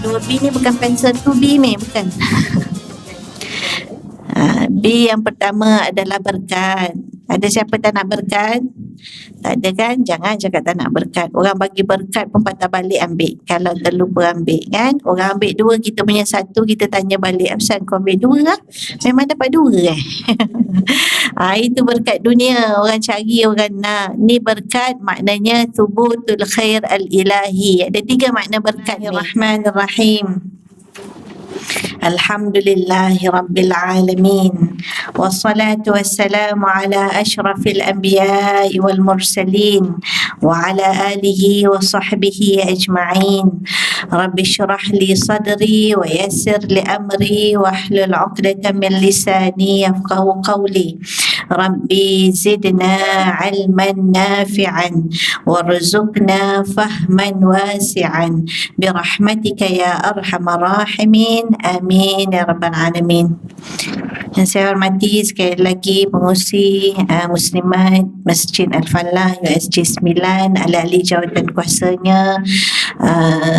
2B ni bukan pensel 2B ni, bukan. B yang pertama adalah berkat. Ada siapa tak nak berkat? Tak ada kan? Jangan cakap tak nak berkat. Orang bagi berkat pun patah balik ambil. Kalau terlupa ambil kan? Orang ambil 2, kita punya 1, kita tanya balik, asal kau ambil 2 lah? Memang dapat 2 itu berkat dunia. Orang cari, orang nak. Ni berkat maknanya thubutul khair al-ilahi. Ada 3 makna berkat ni. Rahmanirrahim. Alhamdulillahi Rabbil Alamin. Wassalatu wassalamu ala ashrafil anbiya'i wal mursalin wa ala alihi wa sahbihi ajma'in. Rabbi syrah li sadri wa yassir li amri wa hlul 'uqdatam min lisani yafqahu qawli. Rabbi zidna 'ilman nafi'an warzuqna fahman wasi'an birahmatika ya arhamar rahimin. Amin ya rabbal alamin. Yang saya hormati sekali lagi pengurusi Muslimat Masjid Al-Falah USJ 9, ahli jawatan kuasanya,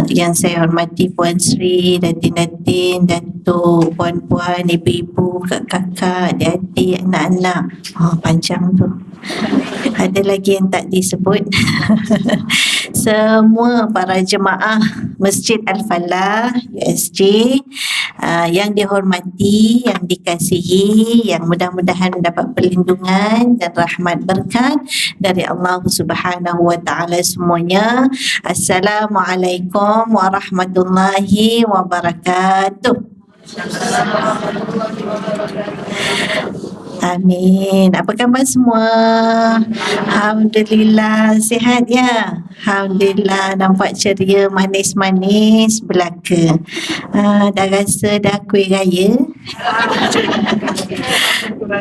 yang saya hormati Puan Sri, Datin-datin, Datuk, puan-puan, ibu-ibu, kakak-kakak, adik-adik, anak-anak. Panjang tu. Ada lagi yang tak disebut. Semua para jemaah Masjid Al-Falah USJ yang dihormati, yang dikasihi, yang mudah-mudahan mendapat perlindungan dan rahmat berkat dari Allah Subhanahu wa taala semuanya. Assalamualaikum warahmatullahi wabarakatuh. Amin. Apa khabar semua? Alhamdulillah, sihat ya? Alhamdulillah, nampak ceria, manis-manis belaka. Dah rasa dah kuih raya?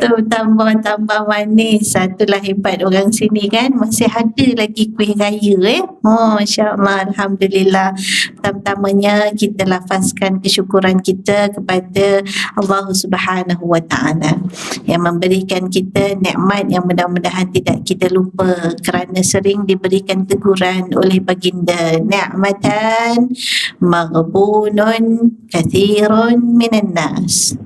Tu tambah manis. Itulah hebat orang sini kan, masih ada lagi kuih raya Masya-Allah, alhamdulillah. Pertamanya kita lafazkan kesyukuran kita kepada Allah Subhanahu wa taala yang memberikan kita nikmat yang mudah-mudahan tidak kita lupa, kerana sering diberikan teguran oleh baginda, ni'matan maghbunun kathirun minan nas.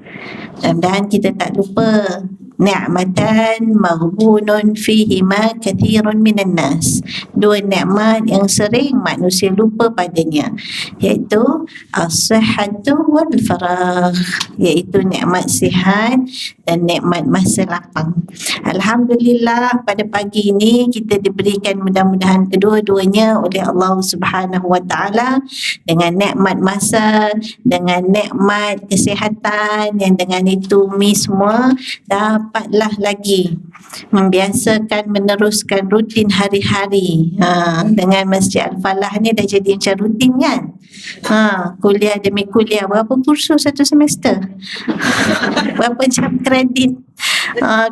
Mudah-mudahan kita tak lupa ni'matan maghbunun fihima kathirun minan nas. 2 nikmat yang sering manusia lupa padanya, iaitu as-sihhatu wal faragh, iaitu nikmat sihat dan nikmat masa lapang. Alhamdulillah, pada pagi ini kita diberikan mudah-mudahan kedua-duanya oleh Allah Subhanahu wa taala, dengan nikmat masa, dengan nikmat kesihatan, yang dengan itu semua dapatlah lagi membiasakan meneruskan rutin hari-hari. Dengan Masjid Al-Falah ni dah jadi macam rutin kan. Kuliah demi kuliah. Berapa kursus satu semester? Berapa jam kredit?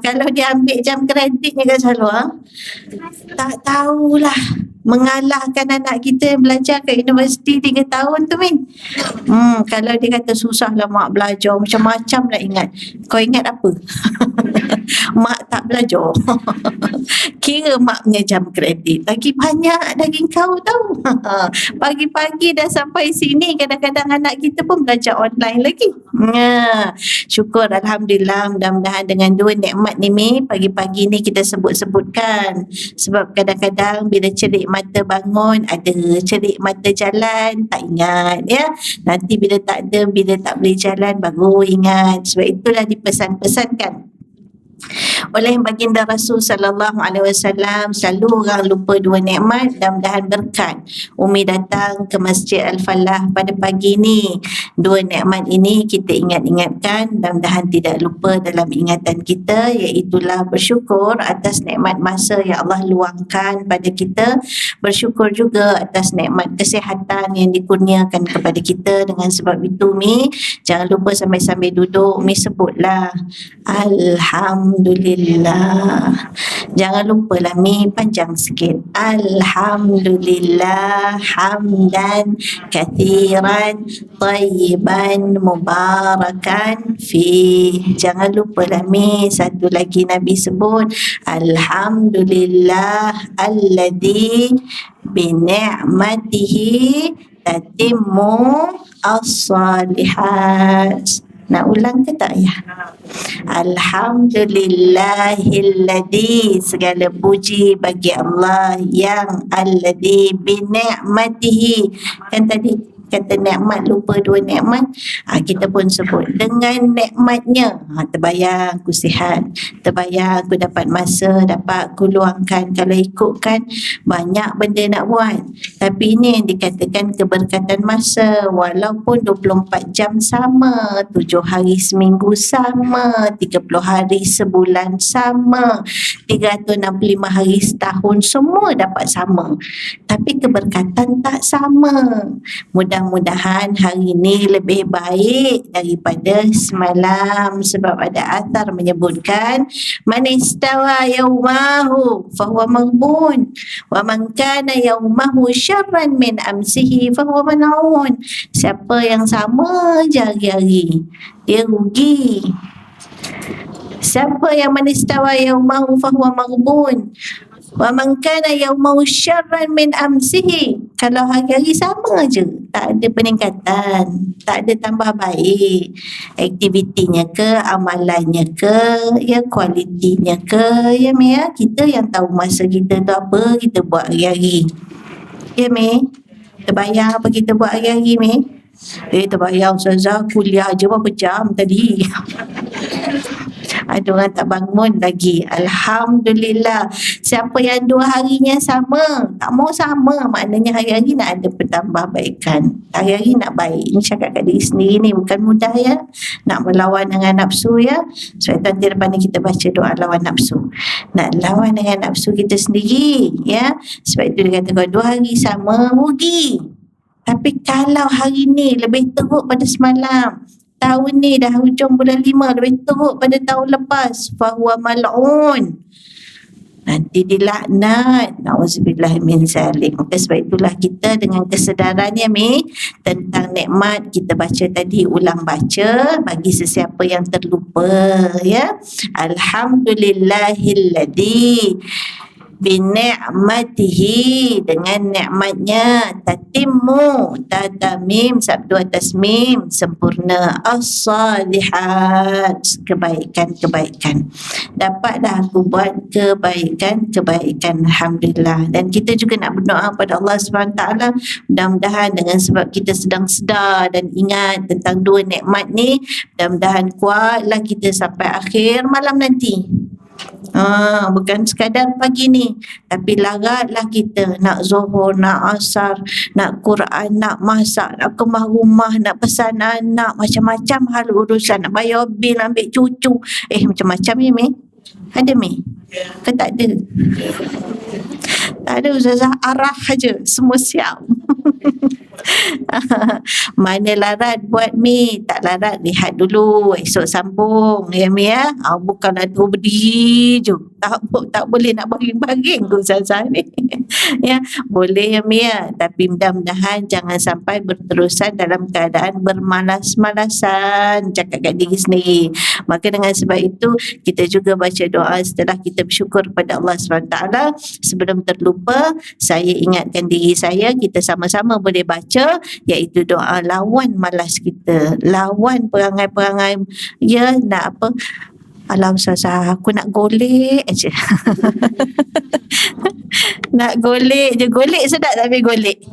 Kalau dia ambil jam kredit ni kan selalu tak tahulah mengalahkan anak kita yang belajar kat universiti 3 tahun tu Min. Kalau dia kata susah lah mak belajar, macam-macam nak ingat. Kau ingat apa? Mak tak belajar. Kira mak punya jam kredit lagi banyak lagi kau tahu. Pagi-pagi dah sampai sini, kadang-kadang anak kita pun belajar online lagi. Syukur, alhamdulillah. Mudah-mudahan dengan 2 nikmat ni pagi-pagi ni kita sebut-sebutkan, sebab kadang-kadang bila celik mata bangun, ada celik mata jalan tak ingat ya. Nanti bila tak ada, bila tak boleh jalan baru ingat. Sebab itulah dipesan-pesankan oleh baginda Rasul sallallahu alaihi wasallam, selalu orang lupa 2 nikmat. Mudah-mudahan berkat Umi datang ke Masjid Al-Falah pada pagi ni, 2 nikmat ini kita ingat-ingatkan, mudah-mudahan tidak lupa dalam ingatan kita, iaitulah bersyukur atas nikmat masa yang Allah luangkan pada kita, bersyukur juga atas nikmat kesihatan yang dikurniakan kepada kita. Dengan sebab itu Mi, jangan lupa sambil-sambil duduk Mi sebutlah Alhamdulillah. Jangan lupa lah Mi, panjang sikit. Alhamdulillah hamdan kathiran tayyiban mubarakan fi. Jangan lupa lah Mi, satu lagi Nabi sebut Alhamdulillah alladhi bi ni'matihi tatimmu as-salihat. Nak ulang ke tak ya? Alhamdulillahilladzi, segala puji bagi Allah yang alladzi bi ni'matihi. Kan tadi kata nikmat, lupa dua nikmat. Kita pun sebut dengan nikmatnya. Terbayang aku sihat, terbayang aku dapat masa, dapat aku luangkan. Kalau ikutkan banyak benda nak buat, tapi ini yang dikatakan keberkatan masa. Walaupun 24 jam sama, 7 hari seminggu sama, 30 hari sebulan sama, 365 hari setahun, semua dapat sama, tapi keberkatan tak sama. Mudah-mudahan hari ini lebih baik daripada semalam, sebab ada athar menyebutkan man istawa yaumahu fahuwa maghbun wa man kana yaumahu syarran min amsihi fahuwa mal'un. Siapa yang sama je hari-hari, dia rugi. Siapa yang man istawa yaumahu fahuwa maghbun wa man kana yaumahu syarran min amsihi, kalau hari-hari sama je, tak ada peningkatan, tak ada tambah baik aktivitinya ke, amalannya ke, ya kualitinya ke, ya Mi ya. Kita yang tahu masa kita tu apa kita buat hari-hari, ya Mi. Terbayang apa kita buat hari-hari Mi? Terbayang Ustazah kuliah je berapa jam tadi. Ada orang tak bangun lagi. Alhamdulillah. Siapa yang 2 harinya sama, tak mau sama, maknanya hari-hari nak ada penambahbaikan. Hari-hari nak baik. Ini cakap kat diri sendiri ni bukan mudah ya. Nak melawan dengan nafsu ya. Sebab nanti depan ni kita baca doa lawan nafsu. Nak lawan dengan nafsu kita sendiri ya. Sebab itu dia kata kalau 2 hari sama rugi. Tapi kalau hari ni lebih teruk pada semalam, tahun ni dah hujung bulan 5 lebih teruk pada tahun lepas, fahuwa mal'un, nanti dilaknat. Nauzubillah min zalik. Maka sebab itulah kita dengan kesedarannya Mi tentang nikmat, kita baca tadi, ulang baca bagi sesiapa yang terlupa ya. Alhamdulillahilladzi bini'matihi, dengan nikmatnya, tatimmu, tatamim, sabdu atas mim, sempurna, as-salihat, kebaikan-kebaikan. Dapatlah aku buat kebaikan-kebaikan, alhamdulillah. Dan kita juga nak berdoa pada Allah SWT, mudah-mudahan dengan sebab kita sedang sedar dan ingat tentang 2 nikmat ni, mudah-mudahan kuatlah kita sampai akhir malam nanti. Bukan sekadar pagi ni, tapi laratlah kita nak zuhur, nak asar, nak Quran, nak masak, nak kemah rumah, nak pesan anak, macam-macam hal urusan, nak bayar bil, ambil cucu, macam-macam ni Mi. Ada Mi? Ke tak ada? Tak ada Ustazah, arah aja, semua siap. Mana larat buat Mi, tak larat lihat dulu, esok sambung ya Mi ya. Bukanlah tu berdiri je, tak boleh nak baring-baring tu Ustazah ni. Ya, boleh ya Mi ya, tapi mudah-mudahan jangan sampai berterusan dalam keadaan bermalas-malasan, cakap kat diri sendiri. Maka dengan sebab itu kita juga baca doa setelah kita bersyukur kepada Allah SWT. Sebelum terlupa, saya ingatkan diri saya, kita sama-sama boleh baca, iaitu doa lawan malas kita, lawan perangai-perangai ya nak apa. Alah Ustazah, aku nak golek aje. Nak golek je, golek sedap tapi golek.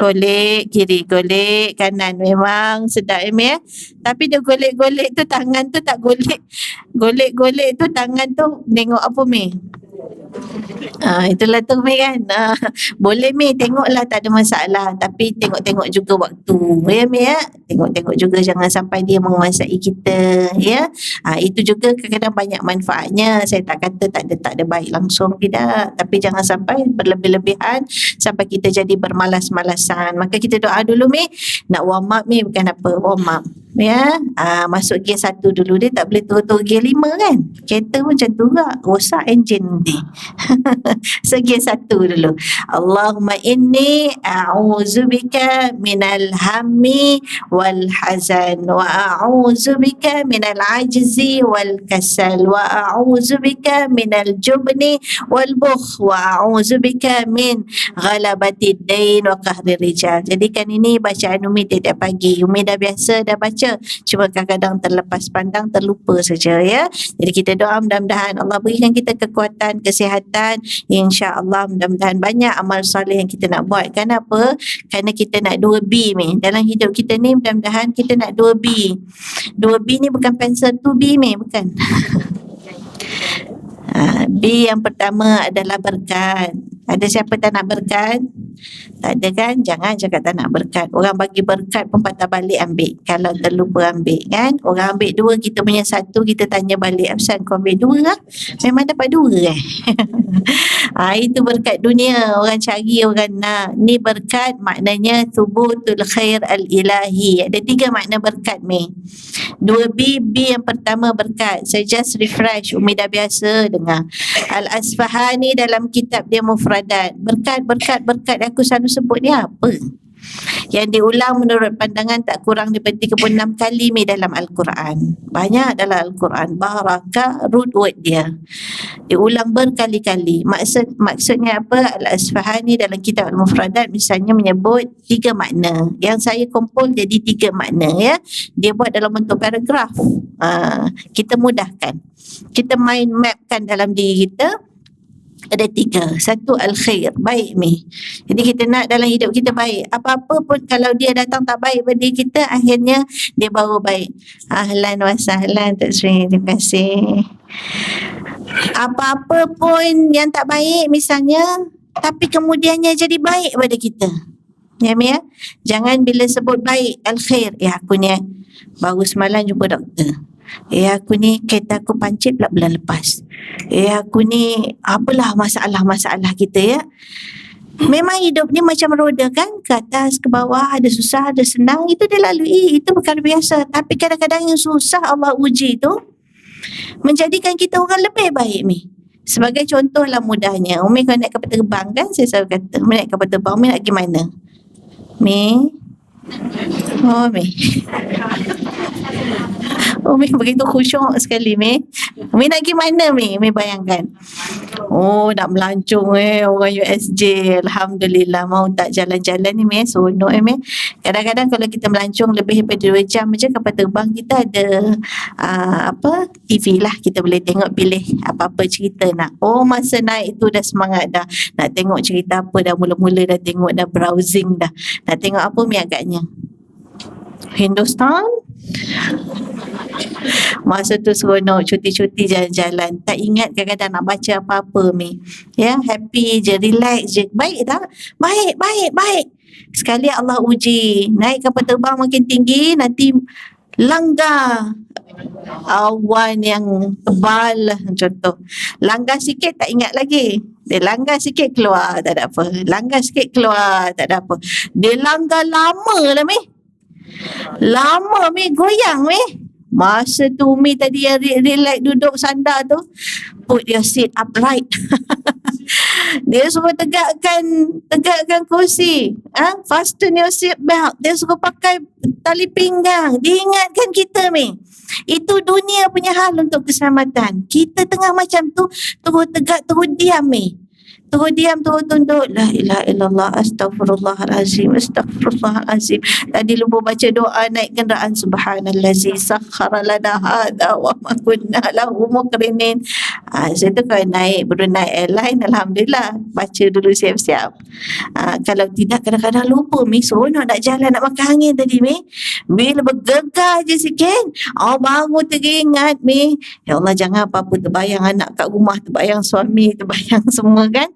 Golek kiri, golek kanan, memang sedap ya. Tapi dia golek-golek tu tangan tu tak golek. Golek-golek tu tangan tu tengok apa Mi? Itulah tu Mi kan. Boleh Mi, tengoklah, tak ada masalah, tapi tengok-tengok juga waktu ya Mi ya. Tengok-tengok juga, jangan sampai dia menguasai kita ya. Itu juga kadang-kadang banyak manfaatnya. Saya tak kata tak ada baik langsung, tidak, tapi jangan sampai berlebih-lebihan sampai kita jadi bermalas-malasan. Maka kita doa dulu Mi. Nak warm up Mi, bukan apa, warm up. Ya, masuk gear 1 dulu, dia tak boleh turun gear 5 kan. Kereta pun macam tu juga, rosak enjin nanti. So gear 1 dulu. Allahumma inni a'udzubika minal hammi wal hazan wa a'udzubika minal ajzi wal kasal wa a'udzubika minal jubni wal bukh wa a'udzubika min ghalabati dain wa qahri rijal. Jadi kan ini bacaan Umi tiap pagi. Umi dah biasa dah baca, cuma kadang-kadang terlepas pandang, terlupa saja ya. Jadi kita doa mudah-mudahan Allah berikan kita kekuatan, kesihatan, insya-Allah mudah-mudahan banyak amal soleh yang kita nak buat. Kenapa? Kerana kita nak 2B ni dalam hidup kita ni, mudah-mudahan kita nak 2B. 2B ni bukan pensel 2B ni, bukan. B yang pertama adalah berkat. Ada siapa tak nak berkat? Tak ada kan? Jangan cakap tak nak berkat. Orang bagi berkat pun patah balik ambil kalau terlupa ambil kan. Orang ambil 2, kita punya 1, kita tanya balik, asal kau ambil 2 lah? Memang dapat 2 itu berkat dunia, orang cari, orang nak. Ni berkat maknanya thubutul khair al-ilahi. Ada 3 makna berkat ni. 2B, B yang pertama berkat. Saya just refresh, Umi dah biasa dengar. Al-Asfahani dalam kitab dia Mufradat, berkat aku selalu sebut ni apa? Yang diulang menurut pandangan tak kurang daripada 36 kali ni dalam Al-Quran. Banyak dalam Al-Quran. Barakah, root word dia diulang berkali-kali. Maksudnya apa? Al-Asfahani dalam kitab Al-Mufradat misalnya menyebut 3 makna. Yang saya kumpul jadi 3 makna ya. Dia buat dalam bentuk paragraf. Kita mudahkan. Kita mind mapkan dalam diri kita. Ada 3. 1, al-khair, baik ni. Jadi kita nak dalam hidup kita baik. Apa-apa pun kalau dia datang tak baik pada kita, akhirnya dia baru baik. Ahlan wa sahlan Tok Sri, terima kasih. Apa-apa pun yang tak baik misalnya, tapi kemudiannya jadi baik pada kita. Ya, ya? Jangan bila sebut baik, al-khair, aku ni baru semalam jumpa doktor. Aku ni kereta aku pancit pula bulan lepas. Aku ni apalah masalah-masalah kita ya. Memang hidup ni macam roda kan, ke atas ke bawah, ada susah ada senang, itu dia lalui, itu perkara biasa. Tapi kadang-kadang yang susah Allah uji tu menjadikan kita orang lebih baik ni. Sebagai contoh lah mudahnya, Umi kalau naik kapal terbang kan, saya selalu kata Umi naik kapal terbang, Umi nak pergi mana? Umi begitu khusyuk sekali Umi nak pergi mana Umi bayangkan. Nak melancong orang USJ. Alhamdulillah mau tak jalan-jalan ni seronok Kadang-kadang kalau kita melancong lebih daripada 2 jam macam kapal terbang, kita ada TV lah, kita boleh tengok pilih apa-apa cerita nak. Masa naik tu dah semangat dah nak tengok cerita apa, dah mula-mula dah tengok, dah browsing dah. Nak tengok apa agaknya Hindustan. Masa tu seronok cuti-cuti jalan-jalan, tak ingat kadang-kadang nak baca apa-apa ya, happy je, relax je. Baik tak? Baik. Sekali Allah uji, naik kapal terbang makin tinggi, nanti langgar awan yang tebal contoh. Langgar sikit tak ingat lagi. Dia langgar sikit keluar tak ada apa. Langgar sikit keluar tak ada apa. Dia langgar lama lah lama goyang Masa tu Umi tadi yang relax duduk sandar tu, put your seat upright. Dia suruh tegakkan kursi. Fasten your seat belt. Dia suruh pakai tali pinggang. Diingatkan kita itu dunia punya hal untuk keselamatan. Kita tengah macam tu, terus tegak, terus diam Terus diam, terus tunduk. La ilaha illallah, astaghfirullahalazim. Tadi lupa baca doa naik kenderaan. Subhanallazi sakhkhara lana hadza wa ma kunna lahu muqrinin. Saya tu kalau naik Brunei Airline, alhamdulillah baca dulu siap-siap. Kalau tidak kadang-kadang lupa seronok nak jalan, nak makan angin tadi bila bergegar je sikit, baru teringat ya Allah, jangan apa-apa terbayang anak kat rumah, terbayang suami, terbayang semua kan.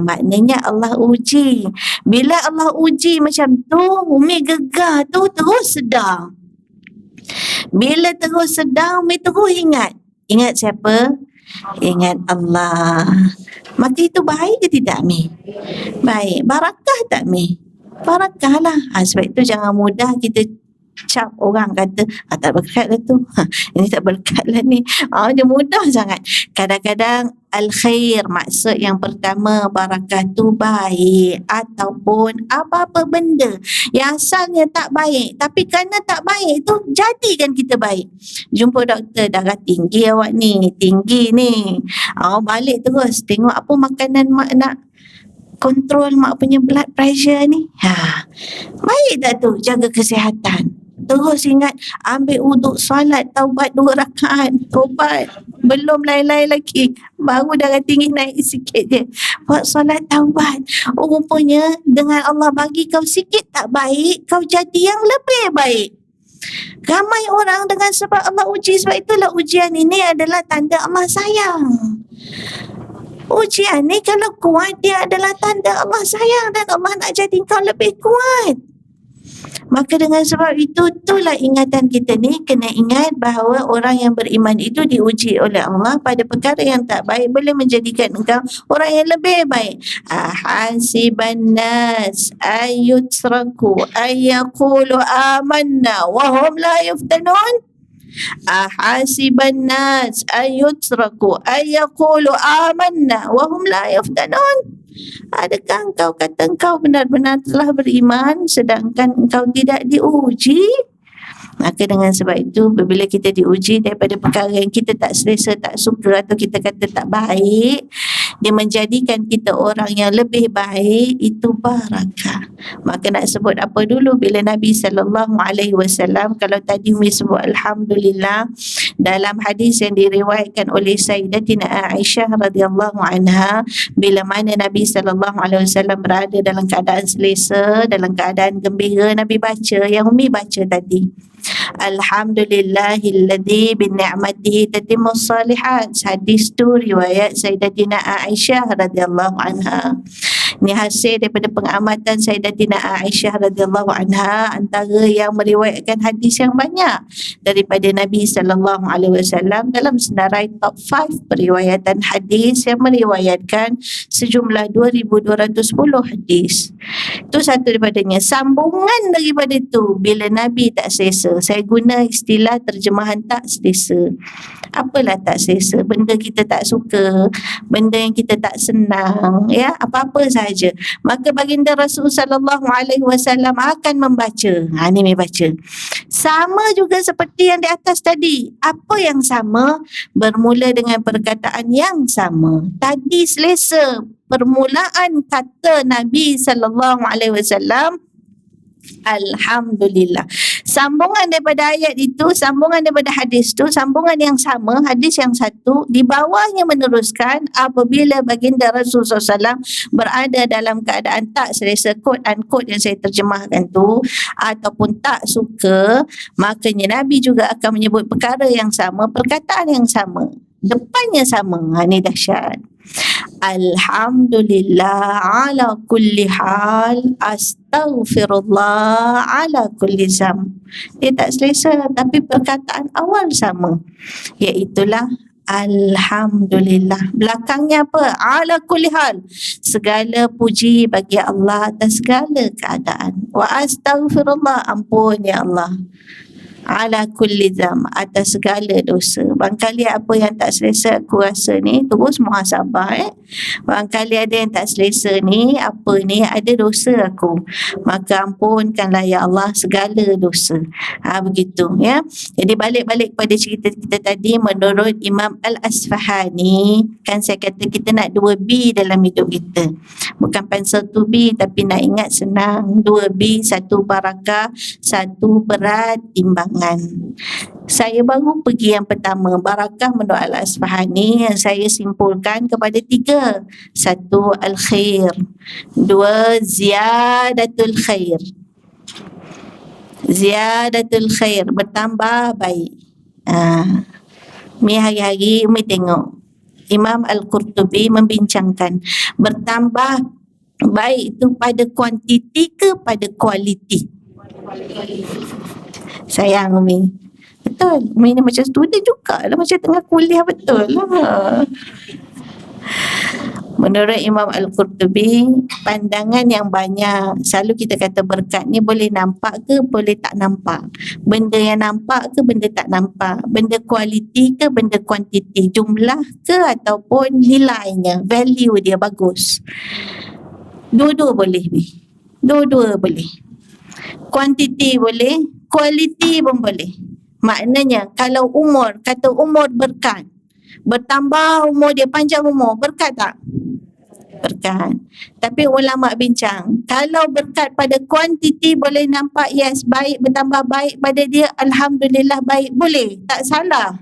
Maknanya Allah uji. Bila Allah uji macam tu, Umi gegar tu terus sedar. Bila terus sedar, Umi terus ingat. Ingat siapa? Ingat Allah. Maka itu baik ke tidak baik. Barakah tak Barakah lah. Sebab itu jangan mudah kita cap orang kata tak berkat lah tu, ini tak berkat lah ni. Dia mudah sangat. Kadang-kadang al-khair, maksud yang pertama barakah tu baik, ataupun apa-apa benda yang asalnya tak baik tapi kerana tak baik tu jadikan kita baik. Jumpa doktor, darah tinggi awak ni, tinggi ni, balik terus tengok apa makanan mak nak kontrol mak punya blood pressure ni. Baik tak tu, jaga kesihatan. Terus ingat ambil wuduk solat, taubat 2 rakaat, taubat. Belum lain-lain lagi, baru darah tinggi naik sikit je, buat solat taubat. Rupanya dengan Allah bagi kau sikit tak baik, kau jadi yang lebih baik. Ramai orang dengan sebab Allah uji, sebab itulah ujian ini adalah tanda Allah sayang. Ujian ni kalau kuat, dia adalah tanda Allah sayang dan Allah nak jadi kau lebih kuat. Maka dengan sebab itu, itulah ingatan kita ni, kena ingat bahawa orang yang beriman itu diuji oleh Allah pada perkara yang tak baik boleh menjadikan engkau orang yang lebih baik. Ahasiban nas ayyutraku ayyaqulu amanna wa hum la yuftanun. Ahasiban nas ayyutraku ayyaqulu amanna wa hum la yuftanun. Adakah engkau kata engkau benar-benar telah beriman sedangkan engkau tidak diuji? Maka dengan sebab itu, bila kita diuji daripada perkara yang kita tak selesa, tak suka, atau kita kata tak baik, dia menjadikan kita orang yang lebih baik, itu barakah. Maka nak sebut apa dulu bila Nabi SAW, kalau tadi Umi sebut Alhamdulillah, dalam hadis yang diriwayatkan oleh Sayyidatina Aisyah radhiyallahu anha, bila mana Nabi SAW berada dalam keadaan selesa, dalam keadaan gembira, Nabi baca yang Umi baca tadi, Alhamdulillahilladzi bi'ni'matihi tatimmus salihat. Hadis tu riwayat Sayyidatina Aisyah radhiyallahu anha. Ini hasil daripada pengamatan Sayyidatina Aisyah radhiyallahu anha, antara yang meriwayatkan hadis yang banyak daripada Nabi sallallahu alaihi wasallam dalam senarai top 5 periwayatan hadis yang meriwayatkan sejumlah 2210 hadis. Itu satu daripadanya. Sambungan daripada itu, bila Nabi tak selesa, saya guna istilah terjemahan tak selesa. Apalah tak selesa? Benda kita tak suka, benda yang kita tak senang, ya, apa-apa saja. Maka baginda Rasul sallallahu alaihi wasallam akan membaca. Ni mai baca. Sama juga seperti yang di atas tadi. Apa yang sama? Bermula dengan perkataan yang sama. Tadi selesa. Permulaan kata Nabi sallallahu alaihi wasallam Alhamdulillah. Sambungan daripada ayat itu, sambungan daripada hadis itu, sambungan yang sama, hadis yang satu, di bawahnya meneruskan apabila baginda Rasulullah SAW berada dalam keadaan tak selesa, quote unquote yang saya terjemahkan tu, ataupun tak suka, makanya Nabi juga akan menyebut perkara yang sama, perkataan yang sama, depannya sama. Ini dahsyat. Alhamdulillah ala kulli hal, astaghfirullah ala kulli zam. Dia tak selesa tapi perkataan awal sama, iaitulah Alhamdulillah. Belakangnya apa? Ala kulli hal, segala puji bagi Allah atas segala keadaan. Wa astaghfirullah, ampun ya Allah. Ala kulli zam, atas segala dosa. Barangkali apa yang tak selesa aku rasa ni, terus muhasabah. Barangkali ada yang tak selesa ni, apa ni, ada dosa aku, maka ampunkanlah ya Allah segala dosa. Begitu ya. Jadi balik-balik pada cerita kita tadi, menurut Imam Al-Asfahani, kan saya kata kita nak 2 B dalam hidup kita. Bukan pensel 2B, tapi nak ingat senang. 2B, 1 barakah, 1 berat timbangan. Saya baru pergi yang pertama, barakah menurut Al-Asfahani, yang saya simpulkan kepada 3. 1, al-khair. 2, ziyadatul khair. Ziyadatul khair, bertambah baik. Ni hari-hari Umi tengok Imam Al-Qurtubi membincangkan bertambah baik itu pada kuantiti ke pada kualiti. Sayang Umi. Betul. Umi ni macam student juga lah, macam tengah kuliah betul lah. Menurut Imam Al-Qurtubi, pandangan yang banyak, selalu kita kata berkat ni boleh nampak ke boleh tak nampak. Benda yang nampak ke benda tak nampak. Benda kualiti ke benda kuantiti. Jumlah ke ataupun nilainya, value dia bagus. Dua-dua boleh. Dua-dua boleh. Kuantiti boleh, kualiti pun boleh. Maknanya kalau umur, kata umur berkat. Bertambah umur dia, panjang umur, berkat tak? Berkat. Tapi ulama bincang, kalau berkat pada kuantiti boleh nampak, yes, baik, bertambah baik pada dia, alhamdulillah baik, boleh, tak salah.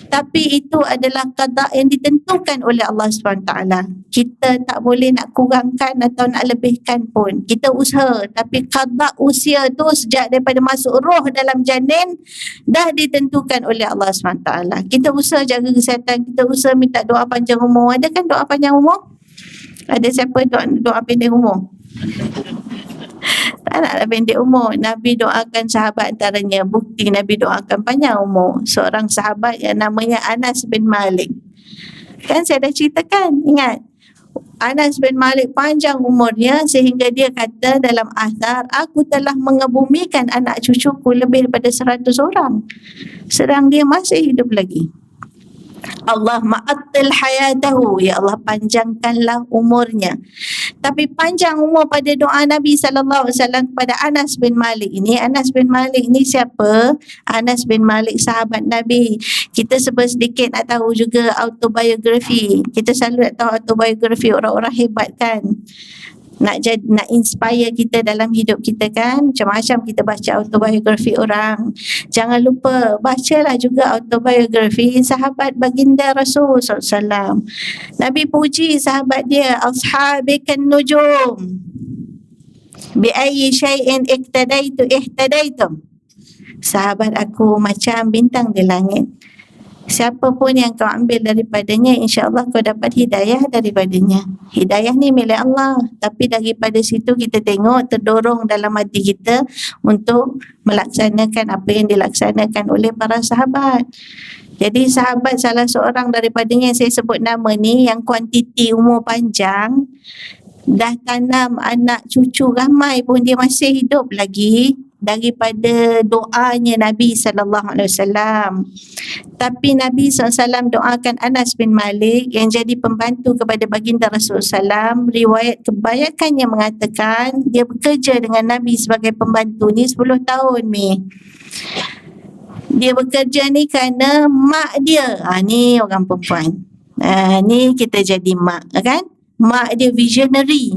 Tapi itu adalah qada yang ditentukan oleh Allah SWT. Kita tak boleh nak kurangkan atau nak lebihkan pun. Kita usaha, tapi qada usia tu sejak daripada masuk roh dalam janin dah ditentukan oleh Allah SWT. Kita usaha jaga kesihatan, kita usaha minta doa panjang umur. Ada kan doa panjang umur? Ada siapa doa pendek umur? Tak naklah pendek umur. Nabi doakan sahabat antaranya. Bukti Nabi doakan panjang umur. Seorang sahabat yang namanya Anas bin Malik. Kan saya dah ceritakan, ingat. Anas bin Malik panjang umurnya sehingga dia kata dalam athar, aku telah mengebumikan anak cucuku lebih daripada 100 orang. Sedang dia masih hidup lagi. Allah ma'attil hayatahu, ya Allah panjangkanlah umurnya. Tapi panjang umur pada doa Nabi SAW kepada Anas bin Malik ini. Anas bin Malik ini siapa? Anas bin Malik sahabat Nabi. Kita sedikit nak tahu juga autobiografi. Kita selalu nak tahu autobiografi orang-orang hebat kan. Nak inspire kita dalam hidup kita kan. Macam-macam kita baca autobiografi orang. Jangan lupa bacalah juga autobiografi sahabat baginda Rasul SAW. Nabi puji sahabat dia, ashabikan nujum bi ayyi syai'in ihtadaitum. Sahabat aku macam bintang di langit. Siapa pun yang kau ambil daripadanya, insya-Allah kau dapat hidayah daripadanya. Hidayah ni milik Allah. Tapi daripada situ kita tengok terdorong dalam hati kita untuk melaksanakan apa yang dilaksanakan oleh para sahabat. Jadi sahabat salah seorang daripadanya yang saya sebut nama ni, yang kuantiti umur panjang, dah tanam anak cucu ramai pun dia masih hidup lagi daripada doanya Nabi SAW. Tapi Nabi SAW doakan Anas bin Malik yang jadi pembantu kepada baginda Rasulullah SAW. Riwayat kebanyakannya mengatakan dia bekerja dengan Nabi sebagai pembantu ni 10 tahun ni. Dia bekerja ni kerana mak dia, ni orang perempuan, ni kita jadi mak kan. Mak dia visionary.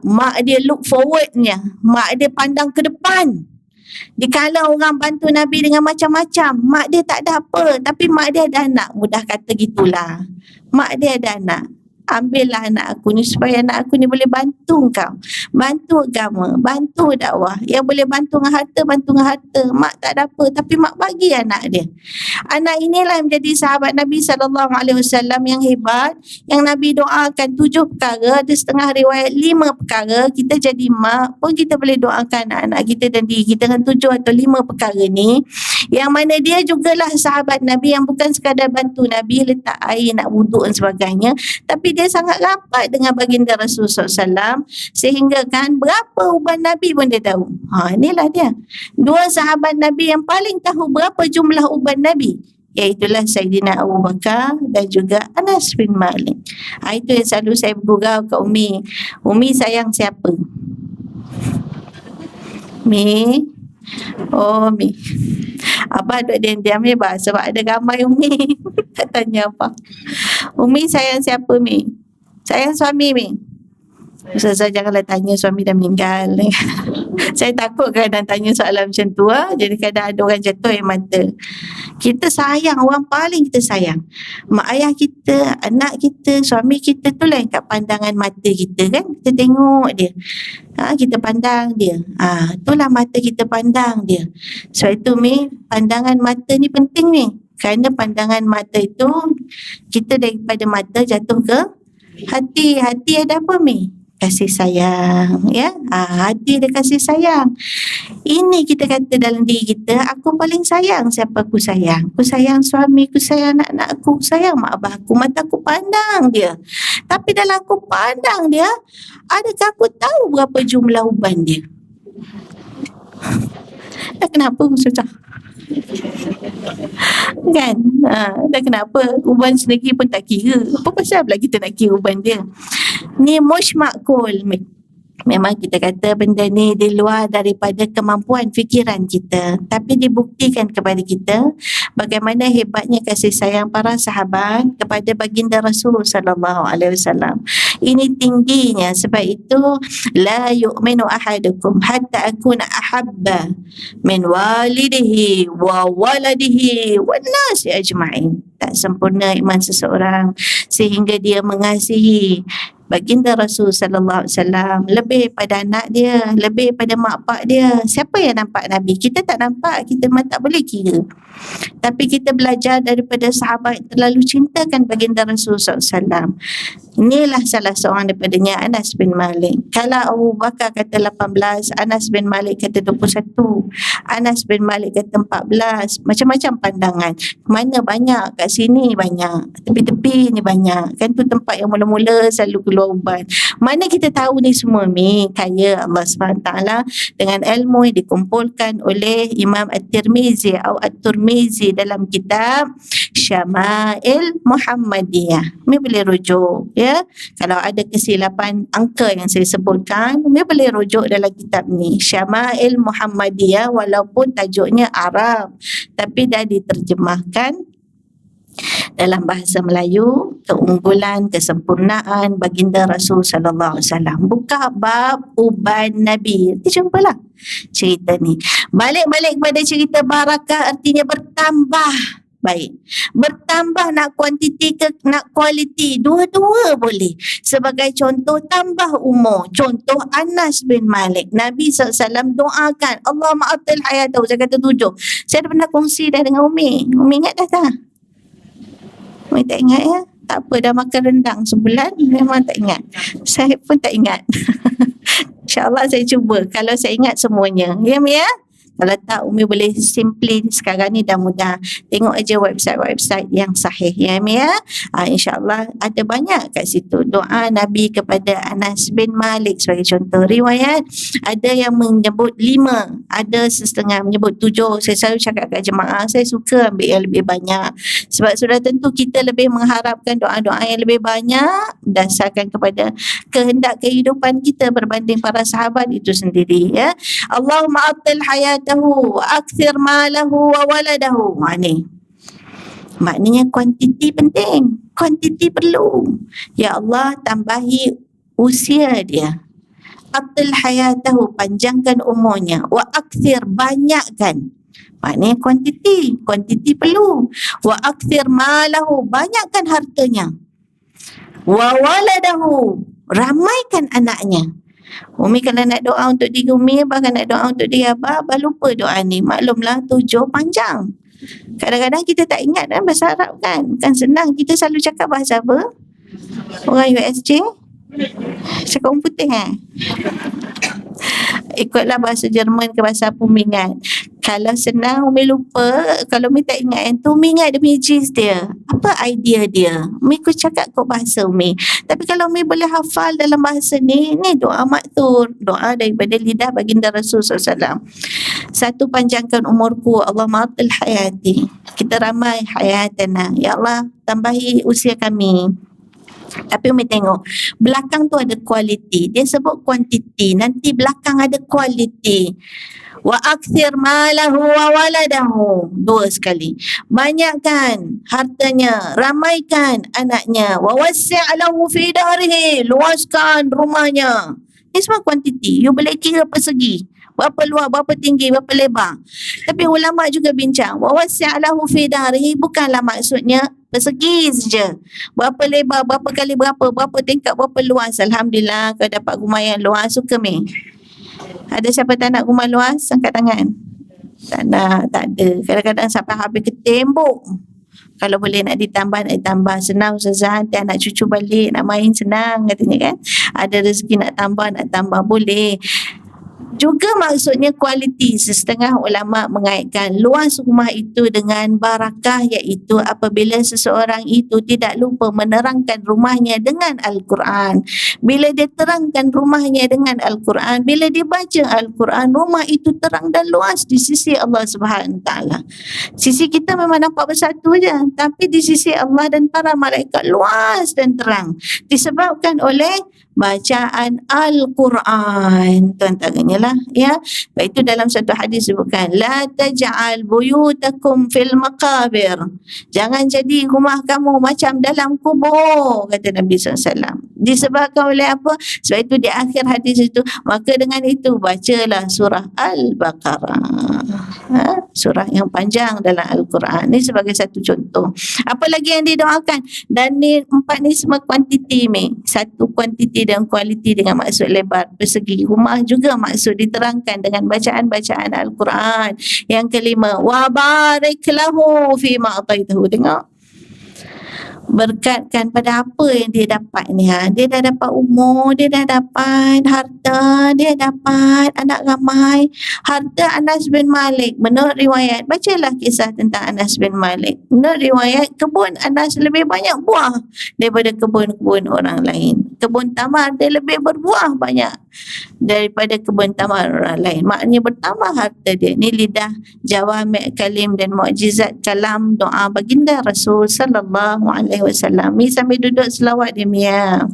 mak dia look forwardnya. Mak dia pandang ke depan. Dikala orang bantu Nabi dengan macam-macam, mak dia tak ada apa, tapi mak dia ada anak, mudah kata gitulah. Mak dia ada anak. Ambillah anak aku ni supaya anak aku ni boleh bantu kau, bantu agama, bantu dakwah. Yang boleh bantu dengan harta, bantu dengan harta. Mak tak ada apa, tapi mak bagi anak dia. Anak inilah yang menjadi sahabat Nabi SAW yang hebat, yang Nabi doakan 7 perkara, ada setengah riwayat 5 perkara. Kita jadi mak pun kita boleh doakan anak-anak kita dan diri kita dengan 7 atau 5 perkara ni, yang mana dia jugalah sahabat Nabi yang bukan sekadar bantu Nabi letak air nak wuduk dan sebagainya, tapi dia sangat rapat dengan baginda Rasulullah SAW sehingga kan berapa uban Nabi pun dia tahu. Inilah dia. 2 sahabat Nabi yang paling tahu berapa jumlah uban Nabi, iaitulah Sayyidina Abu Bakar dan juga Anas bin Malik. Itu yang selalu saya bergurau ke Umi. Umi sayang siapa? Mi? Oh, Mi. Abah duduk diam-diam ni bah, sebab ada ramai Umi. Tak tanya apa. Umi sayang siapa, Mi? Sayang suami, Mi? Ustazah janganlah tanya suami dah meninggal. Saya takut kadang tanya soalan macam tu. Jadi kadang ada orang jatuh air mata. Kita sayang, orang paling kita sayang. Mak ayah kita, anak kita, suami kita tu lah yang kat pandangan mata kita kan. Kita tengok dia. Kita pandang dia. Itulah mata kita pandang dia. Sebab itu Mi, pandangan mata ni penting ni. Kerana pandangan mata itu, kita daripada mata jatuh ke hati. Hati ada apa Mi? kasih sayang, ya. Hati dia kasih sayang. Ini kita kata dalam diri kita, aku paling sayang siapa aku sayang. Aku sayang suami, aku sayang anak-anak aku, sayang mak abah aku, mata aku pandang dia. Tapi dalam aku pandang dia, adakah aku tahu berapa jumlah uban dia? Dah kenapa susah? Kan? Dah kenapa? Uban sendiri pun tak kira. Apa pasal pula kita nak kira uban dia? Ni mush makul. Memang kita kata benda ni di luar daripada kemampuan fikiran kita, tapi dibuktikan kepada kita bagaimana hebatnya kasih sayang para sahabat kepada baginda Rasul sallallahu alaihi wasallam. Ini tingginya, sebab itu la yu'minu ahadukum hatta akuna ahabba min walidihi wa waladihi wan nasi ajma'in. Tak sempurna iman seseorang sehingga dia mengasihi baginda Rasul sallallahu alaihi wasallam lebih pada anak dia, lebih pada mak pak dia. Siapa yang nampak Nabi? Kita tak nampak, kita memang tak boleh kira. Tapi kita belajar daripada sahabat yang terlalu cintakan baginda Rasul sallallahu alaihi wasallam. Inilah salah seorang daripadanya, Anas bin Malik. Kalau Abu Bakar kata 18, Anas bin Malik kata 21, Anas bin Malik kata 14. Macam-macam pandangan. Mana banyak, kat sini banyak, tepi-tepi ni banyak. Kan tu tempat yang mula-mula selalu keluar uban. Mana kita tahu ni semua ni? Kaya Allah SWT dengan ilmu yang dikumpulkan oleh Imam At-Tirmizi atau At-Turmizi dalam kitab Syama'il Muhammadiyah. Ni boleh rujuk, ya. Kalau ada kesilapan angka yang saya sebutkan, ni boleh rujuk dalam kitab ni, Syama'il Muhammadiyah, walaupun tajuknya Arab tapi dah diterjemahkan dalam bahasa Melayu. Keunggulan, kesempurnaan baginda Rasul sallallahu alaihi wasallam. Buka bab uban Nabi. Nanti jumpalah cerita ni. Balik-balik kepada cerita barakah, artinya bertambah. Baik. Bertambah nak kuantiti ke nak kualiti, dua-dua boleh. Sebagai contoh, tambah umur. Contoh Anas bin Malik. Nabi SAW doakan, Allah ma'atil hayatahu. Saya kata 7. Saya dah pernah kongsi dah dengan Umi. Umi ingat dah tak? Umi tak ingat ya? Tak apa, dah makan rendang sebulan, memang tak ingat. Saya pun tak ingat. InsyaAllah saya cuba kalau saya ingat semuanya. Ya, Mi ya? Kalau tak, Umi boleh simply sekarang ni dah mudah. Tengok aja website-website yang sahih. Ya, Mi ya? InsyaAllah ada banyak kat situ. Doa Nabi kepada Anas bin Malik sebagai contoh. Riwayat ada yang menyebut 5, ada setengah menyebut 7. Saya selalu cakap kat jemaah, saya suka ambil yang lebih banyak. Sebab sudah tentu kita lebih mengharapkan doa-doa yang lebih banyak berdasarkan kepada kehendak kehidupan kita berbanding para sahabat itu sendiri. Ya. Allahumma atil hayatahu wa akthir malahu wa waladahu. Ni maknanya kuantiti penting, kuantiti perlu. Ya Allah, tambahi usia dia. Atil hayatahu, panjangkan umurnya. Wa akthir, banyakkan. Maknanya kuantiti perlu. Wa akthir malahu, banyakkan hartanya. Wa waladahu, ramaikan anaknya. Umi kalau nak doa untuk diri Umi, bahkan nak doa untuk diri Abah lupa doa ni. Maklumlah 7 panjang. Kadang-kadang kita tak ingat kan bahasa Arab kan. Kan senang, kita selalu cakap bahasa apa? Orang USJ? Cakap orang putih ikutlah bahasa Jerman ke bahasa apa Umi ingat. Kalau senang Umi lupa, kalau Umi tak ingat yang tu, Umi ingat dia punya gist dia. Apa idea dia? Umi ikut cakap kok bahasa Umi. Tapi kalau Umi boleh hafal dalam bahasa ni doa maktur. Doa daripada lidah baginda Rasul SAW. 1, panjangkan umurku. Allah ma'atil hayati. Kita ramai hayatana. Ya Allah, tambahi usia kami. Tapi Umi tengok belakang tu ada kualiti. Dia sebut kuantiti, nanti belakang ada kualiti. Wa akthir malahu wa waladahu, 2 sekali. Banyakkan hartanya, ramaikan anaknya. Wa wasi' lahu fi darihi, luaskan rumahnya. Ini semua kuantiti. You boleh kira persegi, berapa luas, berapa tinggi, berapa lebar. Tapi ulama juga bincang, wa wasi' lahu fi darihi bukanlah maksudnya persegi saja. Berapa lebar, berapa kali berapa tingkat, berapa luas. Alhamdulillah kau dapat rumah yang luas. Suka Mi? Ada siapa tak nak rumah luas? Angkat tangan. Tak nak, tak ada. Kadang-kadang sampai habis ke tembok. Kalau boleh nak ditambah. Senang Ustazah, nanti anak cucu balik nak main senang katanya kan. Ada rezeki nak tambah boleh. Juga maksudnya kualiti. Setengah ulama mengaitkan luas rumah itu dengan barakah, iaitu apabila seseorang itu tidak lupa menerangkan rumahnya dengan Al-Quran. Bila dia terangkan rumahnya dengan Al-Quran, bila dia baca Al-Quran, rumah itu terang dan luas di sisi Allah Subhanahu Taala. Sisi kita memang nampak bersatu je, tapi di sisi Allah dan para malaikat luas dan terang, disebabkan oleh bacaan Al-Quran. Tuan tangannya lah ya. Itu dalam satu hadis disebutkan, la taj'al buyutakum fil maqabir. Jangan jadi rumah kamu macam dalam kubur, kata Nabi SAW. Disebabkan oleh apa? Sebab itu di akhir hadis itu, maka dengan itu bacalah surah Al-Baqarah. Surah yang panjang dalam Al-Quran. Ini sebagai satu contoh. Apa lagi yang didoakan? Dan ni 4 ni semua kuantiti ni. Satu kuantiti dan kualiti dengan maksud lebar persegi. Rumah juga maksud diterangkan dengan bacaan-bacaan Al-Quran. Yang kelima, wa barik lahu fi ma ataitahu. Tengok, berkatkan pada apa yang dia dapat ni. Dia dah dapat umur, dia dah dapat harta, dia dapat anak ramai. Harta Anas bin Malik, menurut riwayat, bacalah kisah tentang Anas bin Malik. Menurut riwayat, kebun Anas lebih banyak buah daripada kebun-kebun orang lain. Kebun tamar dia lebih berbuah banyak daripada kebun tamar orang lain. Maknanya bertambah harta dia. Ni lidah jawami' kalim dan mukjizat kalam doa baginda Rasul sallallahu alaihi wasallam. Mi sambil duduk selawat dia Mia.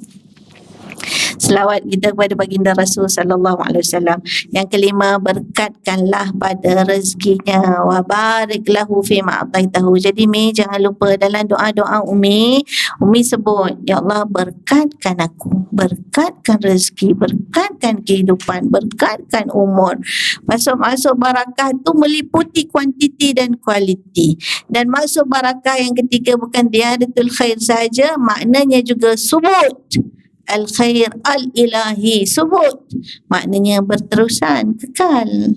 Selawat kita kepada baginda Rasul sallallahu alaihi wasallam. Yang kelima, berkatkanlah pada rezekinya, wa barik lahu fi ma ataitahu. Jadi Mi jangan lupa dalam doa-doa Umi sebut, ya Allah berkatkan aku, berkatkan rezeki, berkatkan kehidupan, berkatkan umur. Masuk barakah tu meliputi kuantiti dan kualiti. Dan masuk barakah yang ketiga bukan ziyadatul khair saja, maknanya juga subut al-khair al-ilahi. Subut maknanya berterusan, kekal.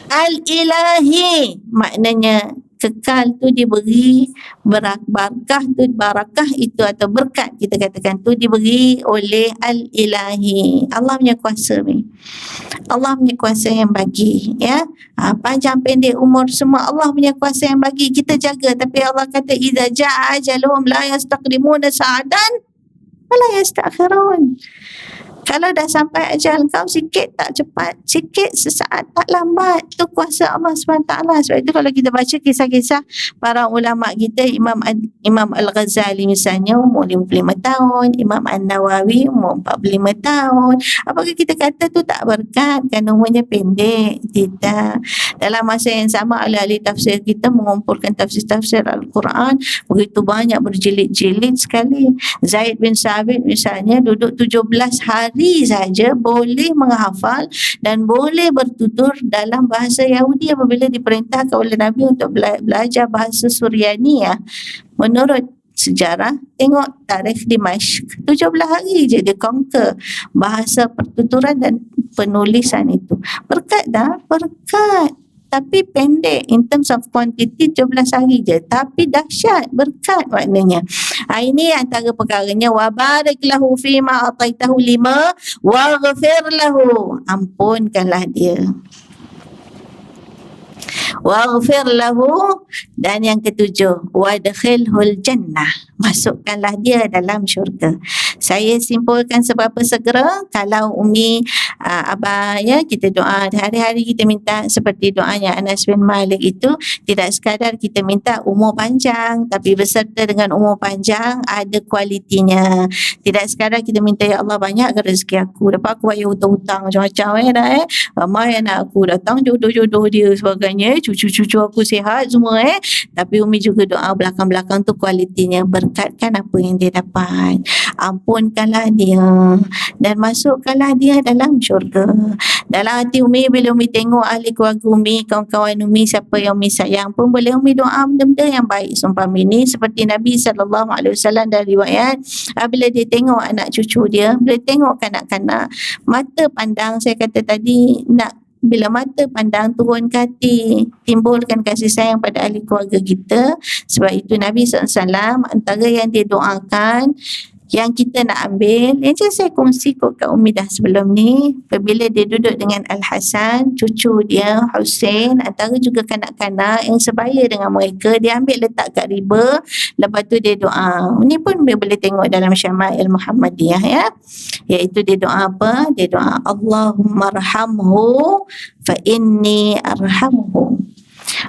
Al-ilahi maknanya kekal tu diberi, barakah tu, barakah itu atau berkat kita katakan tu diberi oleh al-ilahi. Allah punya kuasa ni. Allah punya kuasa yang bagi ya. Panjang pendek umur semua Allah punya kuasa yang bagi, kita jaga. Tapi Allah kata idza jaa ajaluhum la yastaqdimuna sa'adan wala yastakhirun. Kalau dah sampai ajal kau, sikit tak cepat, sikit sesaat tak lambat. Itu kuasa Allah SWT. Sebab itu kalau kita baca kisah-kisah para ulama kita, Imam Al-Ghazali misalnya umur 55 tahun, Imam An-Nawawi umur 45 tahun. Apakah kita kata tu tak berkat kan umurnya pendek? Tidak. Dalam masa yang sama ahli-ahli tafsir kita mengumpulkan tafsir-tafsir Al-Quran begitu banyak, berjilid-jilid sekali. Zaid bin Sabit misalnya duduk 17 hari saja boleh menghafal dan boleh bertutur dalam bahasa Yahudi apabila diperintahkan oleh Nabi untuk belajar bahasa Suryani ya. Menurut sejarah, tengok tarikh Dimashq, 17 hari je dia conquer bahasa pertuturan dan penulisan itu. Berkat dah, berkat. Tapi pendek in terms of quantity, 17 hari je, tapi dahsyat, berkat maknanya. Ini antara perkaranya, wa barik lahu fima ataitahu 5 waghfir lahu, ampunkanlah dia, waghfir lahu. Dan yang ketujuh, wadkhilhul jannah, masukkanlah dia dalam syurga. Saya simpulkan seberapa segera. Kalau Umi Abah ya, kita doa hari-hari, kita minta seperti doanya Anas bin Malik itu, tidak sekadar kita minta umur panjang, tapi beserta dengan umur panjang ada kualitinya. Tidak sekadar kita minta ya Allah banyakkan rezeki aku, dapat aku bayar hutang-hutang macam-macam dah ramai anak aku datang, jodoh-jodoh dia sebagainya, cucu-cucu aku sihat semua Tapi Umi juga doa belakang-belakang tu kualitinya, berkatkan apa yang dia dapat, ampunkanlah dia dan masukkanlah dia dalam syurga. Dalam hati Umi, bila Umi tengok ahli keluarga Umi, kawan-kawan Umi, siapa yang Umi sayang pun boleh Umi doa benda-benda yang baik seumpama ini. Seperti Nabi SAW dari riwayat, bila dia tengok anak cucu dia, bila tengok kanak-kanak, mata pandang, saya kata tadi, nak bila mata pandang turun ke hati, timbulkan kasih sayang pada ahli keluarga kita. Sebab itu Nabi SAW antara yang dia doakan, yang kita nak ambil, yang macam saya kongsi kot kat Umi dah sebelum ni, apabila dia duduk dengan Al-Hasan, cucu dia Hussein, antara juga kanak-kanak yang sebaya dengan mereka, dia ambil letak kat riba, lepas tu dia doa. Ini pun dia boleh tengok dalam Syama'il Muhammadiyah ya, iaitu dia doa apa? Dia doa Allahumma arhamhu fa inni arhamhu,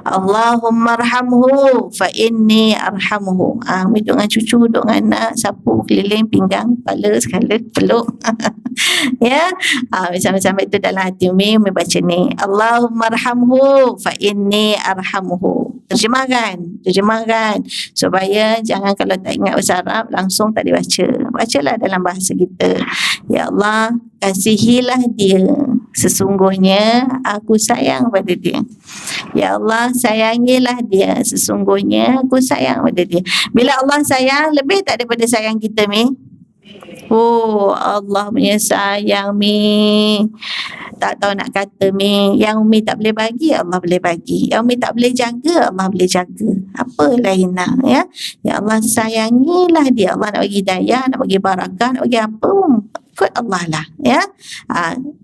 Allahumma arhamhu fa inni arhamhu. Duduk dengan cucu, duduk dengan anak, sapu keliling pinggang, kepala segala, peluk. Ya. Sampai-sampai itu dalam hati Umi baca ni, Allahumma arhamhu fa inni arhamhu. Terjemahkan supaya jangan kalau tak ingat bahasa Arab langsung tak dibaca. Bacalah dalam bahasa kita. Ya Allah, kasihilah dia, sesungguhnya aku sayang pada dia. Ya Allah, sayangilah dia, sesungguhnya aku sayang pada dia. Bila Allah sayang, lebih tak daripada sayang kita, Mi? Oh, Allah punya sayang, Mi. Tak tahu nak kata, Mi. Yang Umi tak boleh bagi, Allah boleh bagi. Yang Umi tak boleh jaga, Allah boleh jaga. Apa lain nak, ya? Ya Allah, sayangilah dia. Allah nak bagi daya, nak bagi barakah, nak bagi apa pun, ikut Allah lah, ya.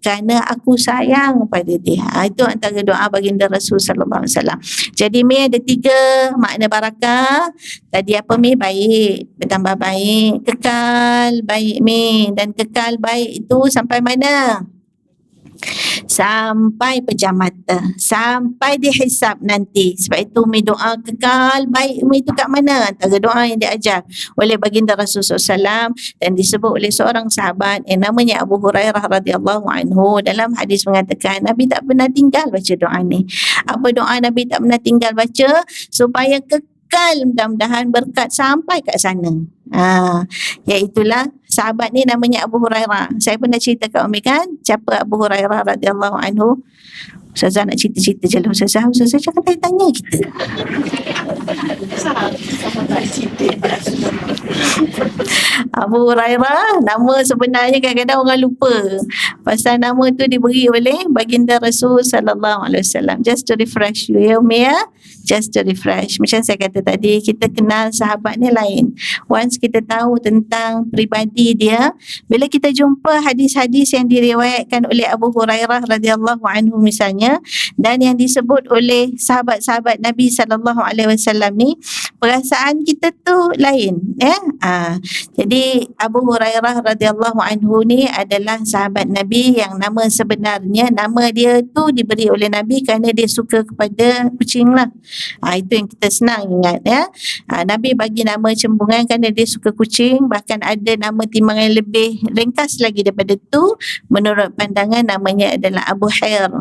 Kerana aku sayang pada dia. Itu antara doa baginda Rasul sallallahu alaihi wasallam. Jadi Mi ada 3 makna barakah. Tadi apa Mi? Baik, bertambah baik, kekal baik Mi. Dan kekal baik itu sampai mana? Sampai pejam mata, sampai dihisap nanti. Sebab itu Umi doa kekal baik Umi itu kat mana? Antara doa yang diajar oleh baginda Rasulullah SAW dan disebut oleh seorang sahabat yang namanya Abu Hurairah radhiyallahu anhu. Dalam hadis mengatakan Nabi tak pernah tinggal baca doa ni. Apa doa Nabi tak pernah tinggal baca? Supaya kekal mudah-mudahan berkat sampai kat sana. Iaitulah sahabat ni namanya Abu Hurairah. Saya pernah cerita kat Umi kan, siapa Abu Hurairah radhiyallahu anhu. Ustazah nak cerita-cerita je lah Ustazah. Ustazah jangan tanya kita. Abu Hurairah, nama sebenarnya kadang-kadang orang lupa. Pasal nama tu diberi oleh baginda Rasul sallallahu alaihi wasallam. Just to refresh you ya Umi ya. Just to refresh. Macam saya kata tadi, kita kenal sahabat ni lain. Once kita tahu tentang peribadi dia, bila kita jumpa hadis-hadis yang diriwayatkan oleh Abu Hurairah radhiyallahu anhu misalnya, dan yang disebut oleh sahabat-sahabat Nabi sallallahu alaihi wasallam ni, perasaan kita tu lain ya. Jadi Abu Hurairah radhiyallahu anhu ni adalah sahabat Nabi yang nama sebenarnya, nama dia tu diberi oleh Nabi kerana dia suka kepada kucing lah. Itu yang kita senang ingat ya. Nabi bagi nama cembungan kerana dia suka kucing. Bahkan ada nama timbangan lebih ringkas lagi daripada tu. Menurut pandangan namanya adalah Abu Hair.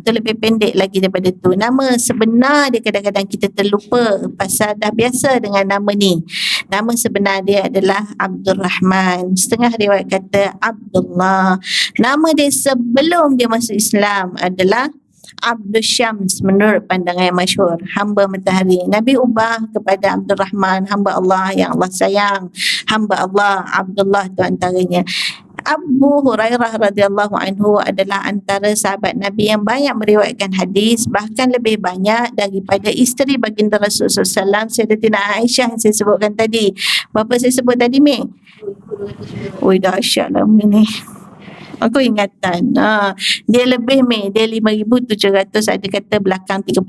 Itu lebih pendek lagi daripada tu. Nama sebenar dia kadang-kadang kita terlupa pasal dah biasa dengan nama ni. Nama sebenar dia adalah Abdul Rahman. Setengah riwayat kata Abdullah. Nama dia sebelum dia masuk Islam adalah Abdul Syams menurut pandangan yang masyhur, hamba matahari. Nabi ubah kepada Abdul Rahman, hamba Allah yang Allah sayang, hamba Allah. Abdullah tu antaranya. Abu Hurairah radhiyallahu anhu adalah antara sahabat Nabi yang banyak meriwayatkan hadis, bahkan lebih banyak daripada isteri baginda Rasulullah SAW, Sayyidatina Aisyah yang saya sebutkan tadi. Berapa saya sebut tadi, Mi? Oi, dahsyat lah ni. Aku ingatan. Dia lebih dia 5,700, ada kata belakang 35,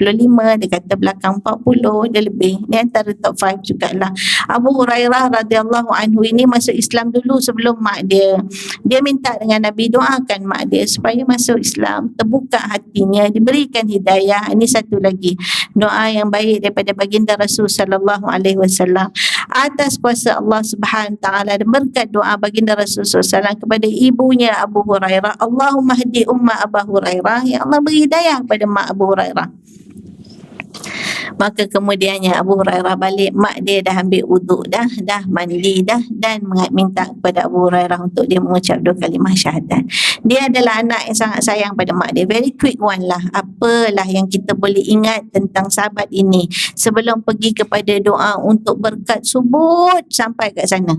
ada kata belakang 40, dia lebih. Ni antara top 5 jugalah. Abu Hurairah radhiyallahu anhu ini masuk Islam dulu sebelum mak dia. Dia minta dengan Nabi doakan mak dia supaya masuk Islam, terbuka hatinya, diberikan hidayah. Ini satu lagi doa yang baik daripada baginda Rasul sallallahu alaihi wasallam. Atas kuasa Allah Subhanahu taala dan berkat doa baginda Rasul sallallahu alaihi wasallam kepada ibunya Abu Hurairah, Allahumma hdi umma Abu Hurairah, ya Allah beri hidayah kepada mak Abu Hurairah. Maka kemudiannya Abu Hurairah balik, mak dia dah ambil wuduk dah mandi dah, dan minta kepada Abu Hurairah untuk dia mengucap 2 kalimah syahadat. Dia adalah anak yang sangat sayang pada mak dia, very quick one lah. Apa apalah yang kita boleh ingat tentang sahabat ini sebelum pergi kepada doa untuk berkat, sebut sampai kat sana,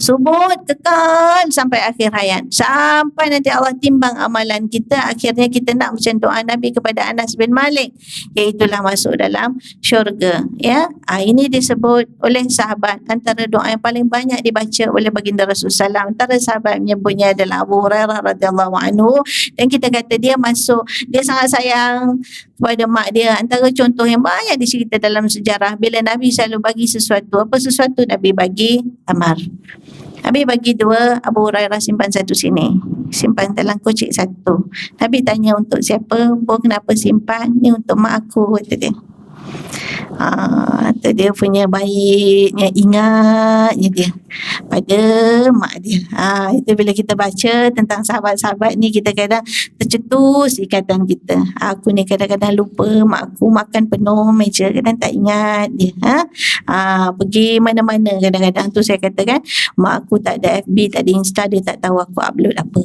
sebut kekal sampai akhir hayat, sampai nanti Allah timbang amalan kita, akhirnya kita nak macam doa Nabi kepada Anas bin Malik, iaitulah masuk dalam syurga. Ya, ini disebut oleh sahabat antara doa yang paling banyak dibaca oleh baginda Rasulullah SAW. Antara sahabat menyebutnya adalah Abu Hurairah radhiyallahu anhu, dan kita kata dia masuk, dia sangat sayang kepada mak dia. Antara contoh yang banyak dicerita dalam sejarah, bila Nabi selalu bagi sesuatu, apa sesuatu Nabi bagi tamar. Nabi bagi 2, Abu Hurairah simpan 1 sini, simpan dalam kocik 1. Nabi tanya untuk siapa? Bo, kenapa simpan? Ni untuk mak aku, kata dia. Tu dia punya baiknya, ingatnya dia pada mak dia. Itu bila kita baca tentang sahabat-sahabat ni, kita kadang tercetus ikatan kita. Aku ni kadang-kadang lupa mak aku makan penuh meja, kadang tak ingat dia. Pergi mana-mana kadang-kadang tu saya katakan, mak aku tak ada FB, tak ada Insta, dia tak tahu aku upload apa.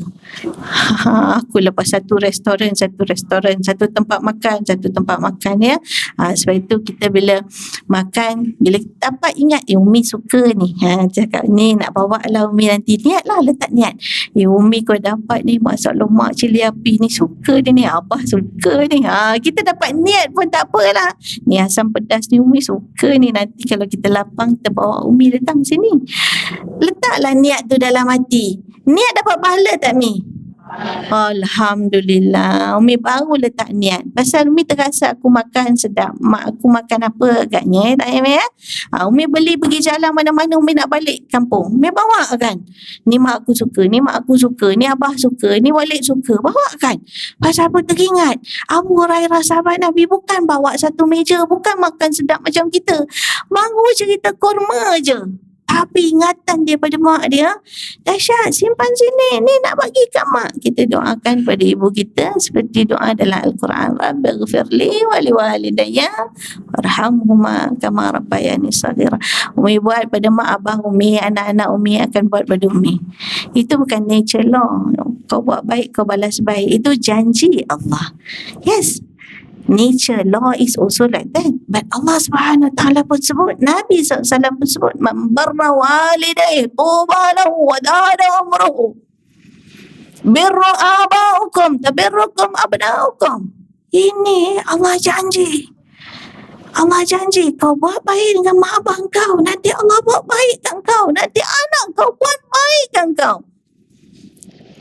Aku lepas satu restoran, satu tempat makan ya. Sebab itu kita bila makan, bila dapat ingat, Umi suka ni, cakap ni nak bawa lah Umi nanti, niat lah, letak niat. Umi kau dapat ni masak lemak cili api ni, suka dia ni, abah suka ni. Kita dapat niat pun tak apalah, ni asam pedas ni Umi suka ni, nanti kalau kita lapang kita bawa Umi datang sini. Letaklah niat tu dalam hati. Niat dapat pahala tak Mi? Alhamdulillah, Umi baru letak niat. Pasal Umi terasa aku makan sedap, mak aku makan apa agaknya, tak ya? Umi beli pergi jalan mana-mana, Umi nak balik kampung, Umi bawa kan, ni mak aku suka, ni mak aku suka, ni abah suka, ni Walid suka, bawa kan. Pasal apa? Teringat Abu Hurairah sahabat Nabi bukan bawa satu meja, bukan makan sedap macam kita, baru cerita kurma je, tapi ingatan dia pada mak dia, dahsyat, simpan sini, ni nak bagi kat mak. Kita doakan pada ibu kita seperti doa dalam Al-Quran, Rabbighfirli wa liwalidayya warhamhuma kama rabbayani shaghira. Umi buat pada mak abah Umi, anak-anak Umi akan buat pada Umi. Itu bukan nature law, kau buat baik kau balas baik, itu janji Allah. Yes, nature law is also like that. But Allah Subhanahu Wa Taala pun sebut, Nabi SAW pun sebut, man barra walidayhi tuba lahu wa dana amruhu birru abaukum tabirrukum abnaukum. Ini Allah janji. Allah janji kau buat baik dengan mak abang kau, nanti Allah buat baik dengan kau, nanti anak kau buat baik dengan kau.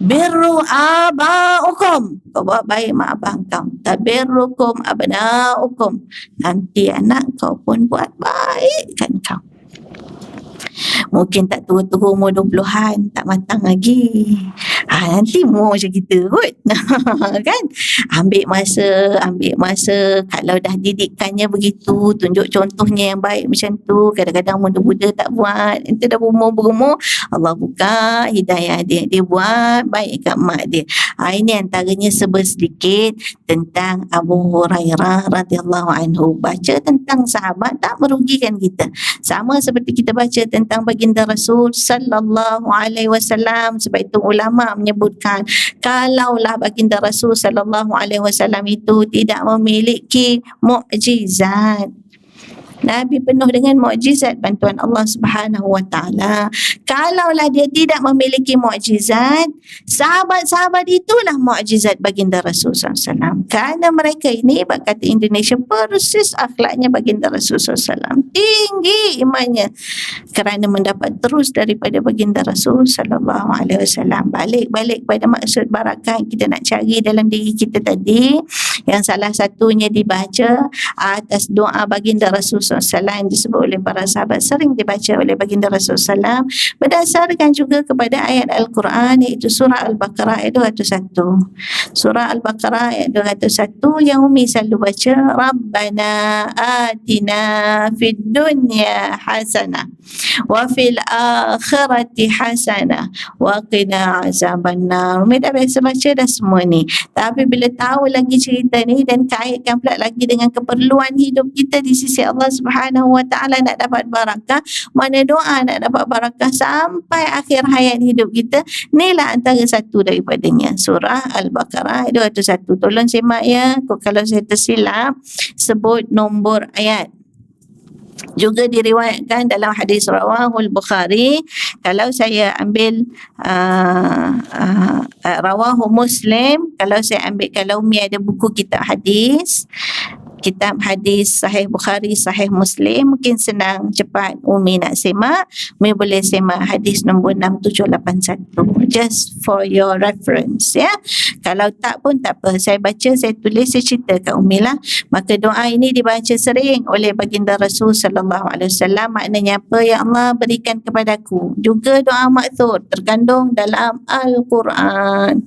Birru abaukum, kau buat baik mak abang kau, tabirrukum abnaukum, nanti anak kau pun buat baik kan kau. Mungkin tak tua-tua, umur 20-an, tak matang lagi. Nanti umur macam kita kot. Kan? Ambil masa. Kalau dah didikannya begitu, tunjuk contohnya yang baik macam tu. Kadang-kadang muda-muda tak buat. Nanti dah berumur, Allah buka hidayah dia. Dia buat baik kat mak dia. Ini antaranya sedikit tentang Abu Hurairah radhiyallahu anhu. Baca tentang sahabat tak merugikan kita. Sama seperti kita baca tentang baginda Rasul sallallahu alaihi wasallam. Sebab itu ulama menyebutkan, kalaulah baginda Rasul sallallahu alaihi wasallam itu tidak memiliki mukjizat, Nabi penuh dengan mukjizat bantuan Allah Subhanahu Wa Taala. Kalaulah dia tidak memiliki mukjizat, sahabat-sahabat itulah mukjizat baginda Rasul SAW. Kerana mereka ini, kata Indonesia, persis akhlaknya baginda Rasul SAW. Tinggi imannya kerana mendapat terus daripada baginda Rasul SAW. Balik pada maksud barakah yang kita nak cari dalam diri kita tadi, yang salah satunya dibaca atas doa baginda Rasul SAW yang disebut oleh para sahabat, sering dibaca oleh baginda Rasul SAW, berdasarkan juga kepada ayat Al-Quran, iaitu surah Al-Baqarah ayat 201. Surah Al-Baqarah ayat 201 yang Umi selalu baca, Rabbana atina fid dunya hasanah wa fil akhirati hasanah wa qina azabannar. Umi dah biasa baca dah semua ni, tapi bila tahu lagi cerita ni dan kaitkan pula lagi dengan keperluan hidup kita di sisi Allah Subhanahu Wa Taala nak dapat barakah, mana doa nak dapat barakah sampai akhir hayat hidup kita, inilah antara satu daripadanya, surah Al-Baqarah 201. Tolong semak ya, kalau saya tersilap sebut nombor ayat. Juga diriwayatkan dalam hadis rawahul Bukhari. Kalau saya ambil rawahu Muslim, kalau saya ambil, kalau Umi ada buku kitab hadis Sahih Bukhari, Sahih Muslim, mungkin senang cepat Umi nak semak, Umi boleh semak hadis nombor 6781, just for your reference ya. Kalau tak pun tak apa, saya baca, saya tulis, saya cerita kat Umi lah. Maka doa ini dibaca sering oleh baginda Rasul sallallahu alaihi wasallam. Maknanya apa? Ya Allah, berikan kepadaku. Juga doa maksur terkandung dalam Al-Quran.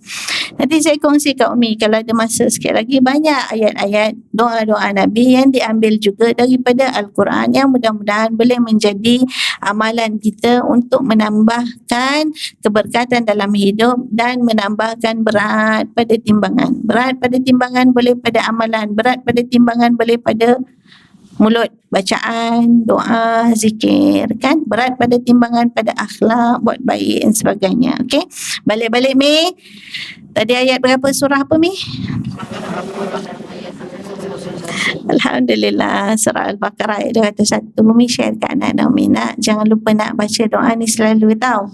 Nanti saya kongsi kat Umi kalau ada masa sikit lagi, banyak ayat-ayat doa-doa Nabi yang diambil juga daripada Al-Quran, yang mudah-mudahan boleh menjadi amalan kita untuk menambahkan keberkatan dalam hidup dan menambahkan berat pada timbangan. Berat pada timbangan boleh pada amalan, berat pada timbangan boleh pada mulut, bacaan, doa, zikir, kan? Berat pada timbangan pada akhlak, buat baik dan sebagainya. Okey, balik-balik Mi. Tadi ayat berapa, surah apa Mi? Alhamdulillah, surah Al-Baqarah ayat 201. Umi share kat anak-anak Umi, nak jangan lupa nak baca doa ni selalu tau.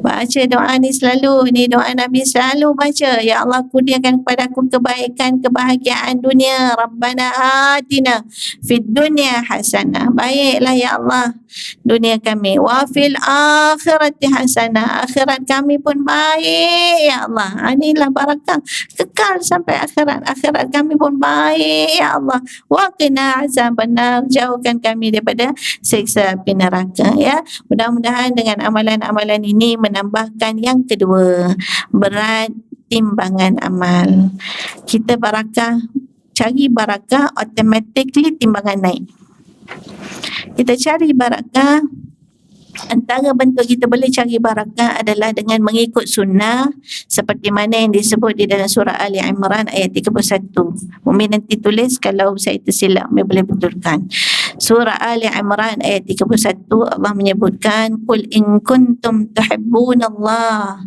Baca doa ni selalu, ni doa Nabi selalu baca. Ya Allah, kurniakan kepada aku kebaikan, kebahagiaan dunia. Rabbana atina fid dunya hasanah. Baiklah ya Allah dunia kami. Wa fil akhirati hasanah. Akhirat kami pun baik ya Allah. Inilah barakah kekal sampai akhirat. Akhirat kami pun baik ya Allah. Wa qina azabannar. Jauhkan kami daripada siksa api neraka ya. Mudah-mudahan dengan amalan-amalan ini menambahkan yang kedua, berat timbangan amal. Kita barakah, cari barakah, automatically timbangan naik. Kita cari barakah, antara bentuk kita boleh cari barakah adalah dengan mengikut sunnah seperti mana yang disebut di dalam surah Ali Imran ayat 31. Umi nanti tulis, kalau saya tersilap Umi boleh betulkan. Surah Ali Imran ayat 31, Allah menyebutkan, Qul in kuntum tuhibbunallah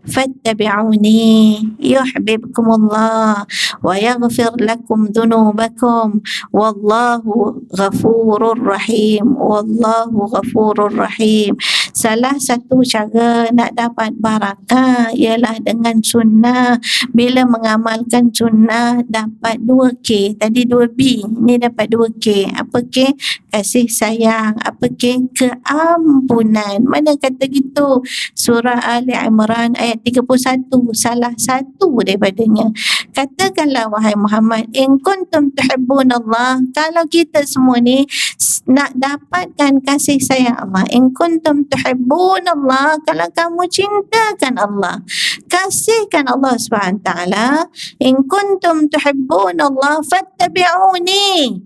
fattabi'uni yuhibbukumullah wa yaghfir lakum dhunubakum wallahu ghafurur rahim. Wallahu ghafurur rahim. Salah satu cara nak dapat barakah ialah dengan sunnah. Bila mengamalkan sunnah dapat 2K. Tadi 2B, ni dapat 2K. Apa K? Kasih sayang. Apa K? Keampunan. Mana kata gitu? Surah Ali Imran ayat 31, salah satu daripadanya. Katakanlah wahai Muhammad, in kuntum tuhibbunallah, kalau kita semua ni nak dapatkan kasih sayang Allah, in kuntum tuhibbunallah, kalau kamu cintakan Allah, kasihkan Allah Subhanahu taala, in kuntum tuhibbunallah fattabi'uni,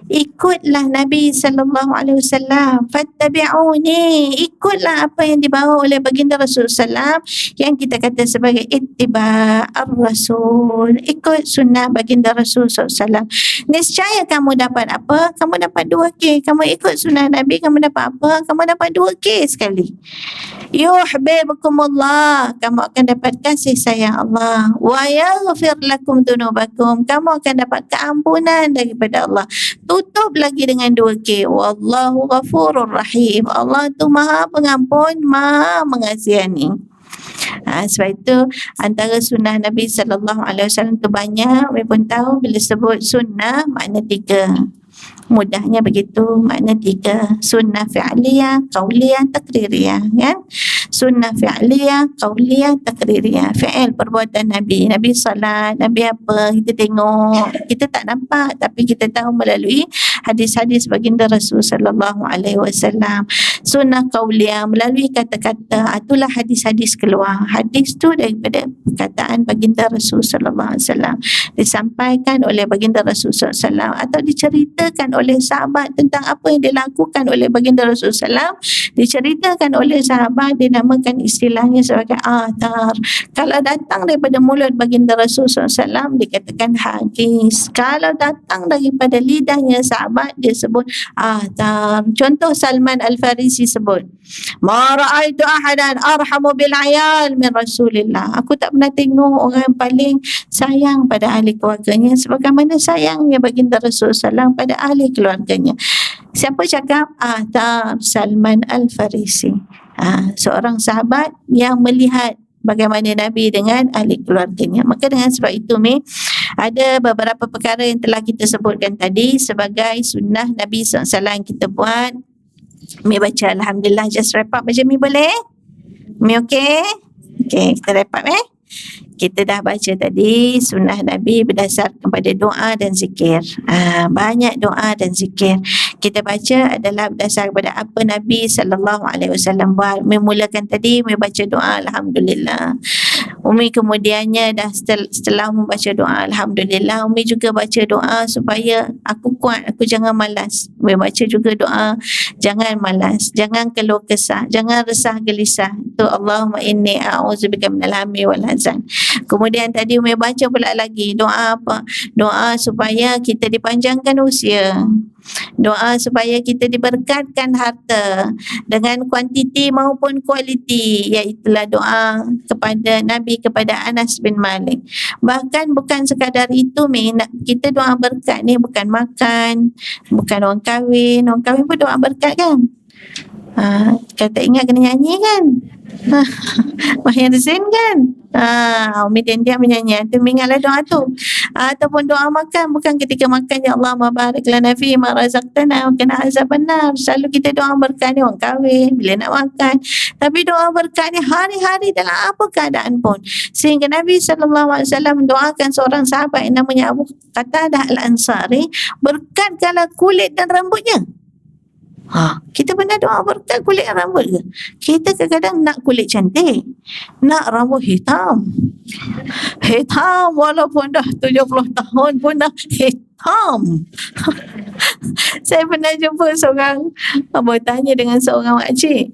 ikutlah Nabi sallallahu alaihi wasallam. Fattabi'uni, ikutlah apa yang dibawa oleh baginda Rasulullah SAW, yang kita kata sebagai ittiba' ar-rasul, ikut sunnah baginda Rasulullah SAW. Niscaya kamu dapat apa? Kamu dapat 2K. Kamu ikut sunnah Nabi, kamu dapat apa? Kamu dapat 2K sekali. Yuhibbukumullah, kamu akan dapat kasih sayang Allah. Wa yaghfir lakum dhunubakum, kamu akan dapat keampunan daripada Allah. Tutup lagi dengan 2K. Wallahu ghafurur rahim. Allah tu Maha Pengampun, Maha Mengasihani. Sebab itu antara sunnah Nabi sallallahu alaihi wasallam tu banyak. Kita pun tahu bila sebut sunnah makna 3. Mudahnya begitu, makna 3. Sunnah fi'liyah, qauliyah, taqririyah, kan? Sunnah fi'liyah, qauliyah, taqririyah. Fi'il, perbuatan Nabi. Nabi salat, Nabi apa, kita tengok, kita tak nampak tapi kita tahu melalui hadis-hadis baginda Rasul sallallahu alaihi wasallam. sunnah qauliyah, melalui kata-kata. Itulah hadis-hadis keluar. Hadis tu daripada perkataan baginda Rasul sallallahu alaihi wasallam, disampaikan oleh baginda Rasul sallallahu alaihi wasallam, atau diceritakan oleh sahabat tentang apa yang dilakukan oleh baginda Rasul sallallahu alaihi wasallam, diceritakan oleh sahabat, dinamakan istilahnya sebagai athar. Kalau datang daripada mulut baginda Rasul sallallahu alaihi wasallam, dikatakan hadis. Kalau datang daripada lidahnya sahabat, dia sebut athar. Contoh Salman Al-Farisi sebut, ma ra'aitu ahadan arhamu bil ayal min Rasulillah. Aku tak pernah tengok orang yang paling sayang pada ahli keluarganya sebagaimana sayangnya baginda Rasul sallallahu pada ahli keluarganya. Siapa cakap? Athar Salman Al-Farisi. Seorang sahabat yang melihat bagaimana Nabi dengan ahli keluarganya. Maka dengan sebab itu, ada beberapa perkara yang telah kita sebutkan tadi sebagai sunnah Nabi SAW yang kita buat. Baca Alhamdulillah, just wrap up macam ni boleh? Okey? Okey, kita wrap up Kita dah baca tadi sunnah Nabi berdasarkan pada doa dan zikir. Banyak doa dan zikir kita baca adalah berdasar kepada apa Nabi SAW buat. Memulakan tadi, membaca doa Alhamdulillah. Umi kemudiannya dah setelah membaca doa Alhamdulillah, Umi juga baca doa supaya aku kuat, aku jangan malas. Umi baca juga doa, jangan malas, jangan keluh kesah, jangan resah gelisah. Itu Allahumma inni a'udzubika minal hammi wal hazan. Kemudian tadi Umi baca pula lagi doa apa? Doa supaya kita dipanjangkan usia. Doa supaya kita diberkatkan harta dengan kuantiti maupun kualiti, iaitulah doa kepada Nabi kepada Anas bin Malik. Bahkan bukan sekadar itu, kita doa berkat ni bukan makan, bukan orang kahwin. Orang kahwin pun doa berkat kan? Kata ingat kena nyanyi kan? Mahir Zain kan? Umi diam-diam menyanyi. Tu ingatlah doa tu. Ataupun doa makan, bukan ketika makan, ya Allah mabarik lana fi ma razaqtana wa qina azabannar. Selalu kita doa berkat ni orang kahwin bila nak makan. Tapi doa berkat ni hari-hari dalam apa keadaan pun. Sehingga Nabi SAW mendoakan seorang sahabat yang namanya Abu Qatadah Al-Ansari, berkatkanlah kulit dan rambutnya. Kita pernah doa berkat kulit rambut ke? Kita kadang-kadang nak kulit cantik, nak rambut hitam walaupun dah 70 tahun pun dah hitam. Saya pernah jumpa seorang bertanya dengan seorang makcik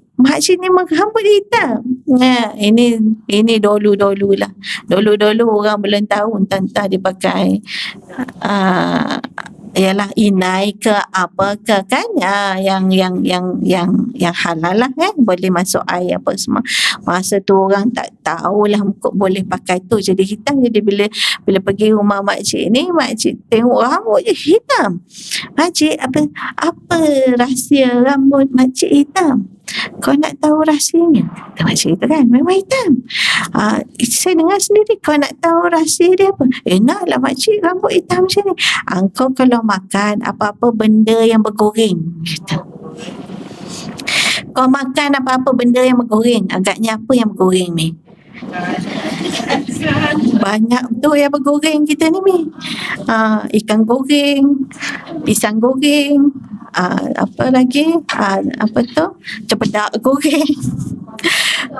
ni rambut hitam. Ini dulu-dulu lah. Dulu-dulu orang belum tahu tentang dia pakai ialah inai ke apa ke kan, yang halal lah kan, boleh masuk air apa semua. Masa tu orang tak tahulah boleh pakai tu jadi hitam. Jadi bila pergi rumah makcik ni, makcik tengok rambut je hitam. Makcik, apa rahsia rambut makcik hitam? Kau nak tahu rahsianya? Makcik kata kan, memang hitam. Saya dengar sendiri, kau nak tahu rahsia dia apa? Naklah makcik rambut hitam macam ni. Kau kalau makan apa-apa benda yang bergoreng gitu. Kau makan apa-apa benda yang bergoreng, agaknya apa yang bergoreng ni? Banyak tu yang bergoreng kita ni ikan goreng, pisang goreng, apa lagi, apa tu, cempedak goreng.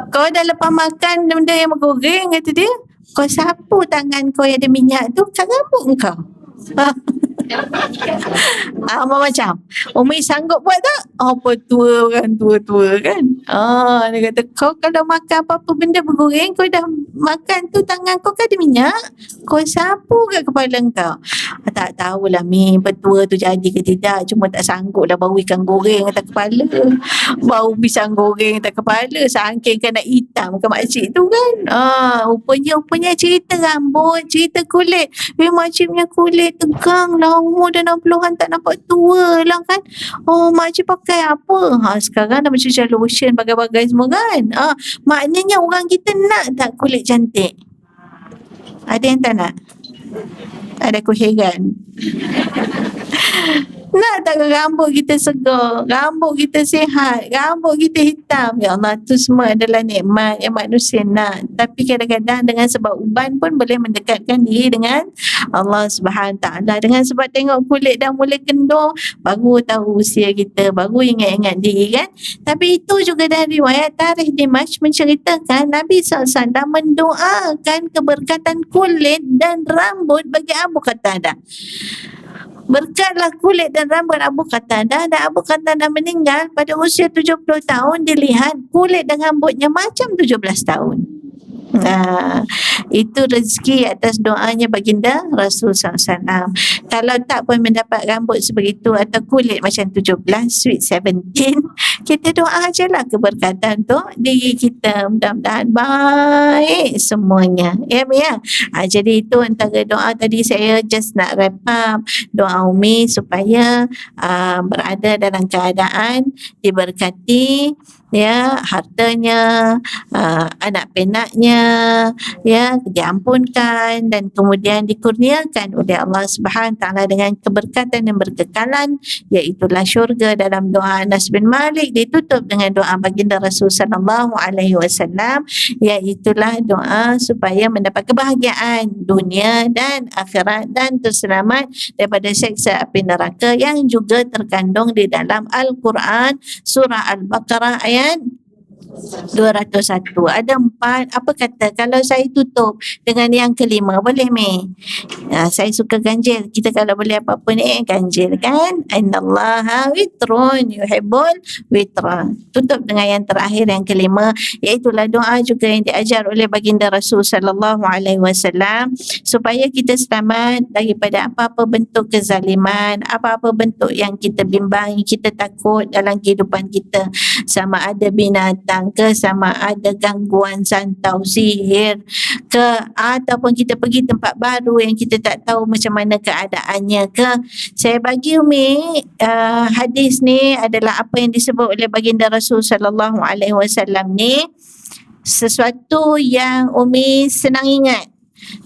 Kau dah lepas makan benda yang bergoreng, kata dia, kau sapu tangan kau yang ada minyak tu kat rambut kau. Macam Umi sanggup buat tak? Apa tua kan, tua-tua kan. Dia kata, kau kalau makan apa-apa benda bergoreng, kau dah makan tu tangan kau kan ada minyak, kau sapu kat kepala kau. Tak tahulah betua tu jadi ke tidak, cuma tak sanggup lah bau ikan goreng atas kepala, bau pisang goreng atas kepala, saking kan nak hitam ke makcik tu kan. Rupanya cerita rambut, cerita kulit. Makcik punya kulit tegang lah, umur dah 60-an tak nampak tua lah kan. Makcik pakai apa? Sekarang dah macam lotion bagai-bagai semua kan. Maknanya orang kita nak tak kulit cantik? Ada yang tak nak? Ada aku heran. Nak tak rambut kita segar, rambut kita sihat, rambut kita hitam. Ya Allah, tu semua adalah nikmat yang manusia nak. Tapi kadang-kadang dengan sebab uban pun boleh mendekatkan diri dengan Allah Subhanahu Taala. Dengan sebab tengok kulit dah mula kendor, baru tahu usia kita, baru ingat-ingat diri kan. Tapi itu juga dari riwayat Tarikh Dimash menceritakan Nabi SAW mendoakan keberkatan kulit dan rambut bagi Abu Qatadah. Berkatlah kulit dan rambut Abu Qatadah, dan Abu Qatadah meninggal pada usia 70 tahun, dilihat kulit dan rambutnya macam 17 tahun. Itu rezeki atas doanya baginda Rasul SAW. Kalau tak pun mendapat rambut sebegitu atau kulit macam 17, sweet 17, kita doa je lah keberkatan tu diri kita, mudah-mudahan baik semuanya. Ya. Jadi itu antara doa tadi, saya just nak wrap up doa Umi supaya berada dalam keadaan diberkati, ya, hartanya, anak penatnya, ya, diampunkan dan kemudian dikurniakan oleh Allah Subhanahu Taala dengan keberkatan yang berkekalan, iaitulah syurga. Dalam doa Anas bin Malik ditutup dengan doa baginda Rasul sallallahu alaihi wasallam, iaitulah doa supaya mendapat kebahagiaan dunia dan akhirat dan terselamat daripada siksa api neraka, yang juga terkandung di dalam Al-Quran surah Al-Baqarah ayat 201. Ada 4. Apa kata kalau saya tutup dengan yang kelima, boleh Mi? Saya suka ganjil. Kita kalau boleh apa-apa ni ganjil kan? Innallaha witrun yuhibbul witra. Tutup dengan yang terakhir, yang kelima, iaitulah doa juga yang diajar oleh baginda Rasul sallallahu alaihi wasallam supaya kita selamat daripada apa-apa bentuk kezaliman, apa-apa bentuk yang kita bimbang, kita takut dalam kehidupan kita, sama ada binatang ke, sama ada gangguan santau, sihir ke, ataupun kita pergi tempat baru yang kita tak tahu macam mana keadaannya ke. Saya bagi Umi hadis ni adalah apa yang disebut oleh baginda Rasul sallallahu alaihi wasallam ni, sesuatu yang Umi senang ingat,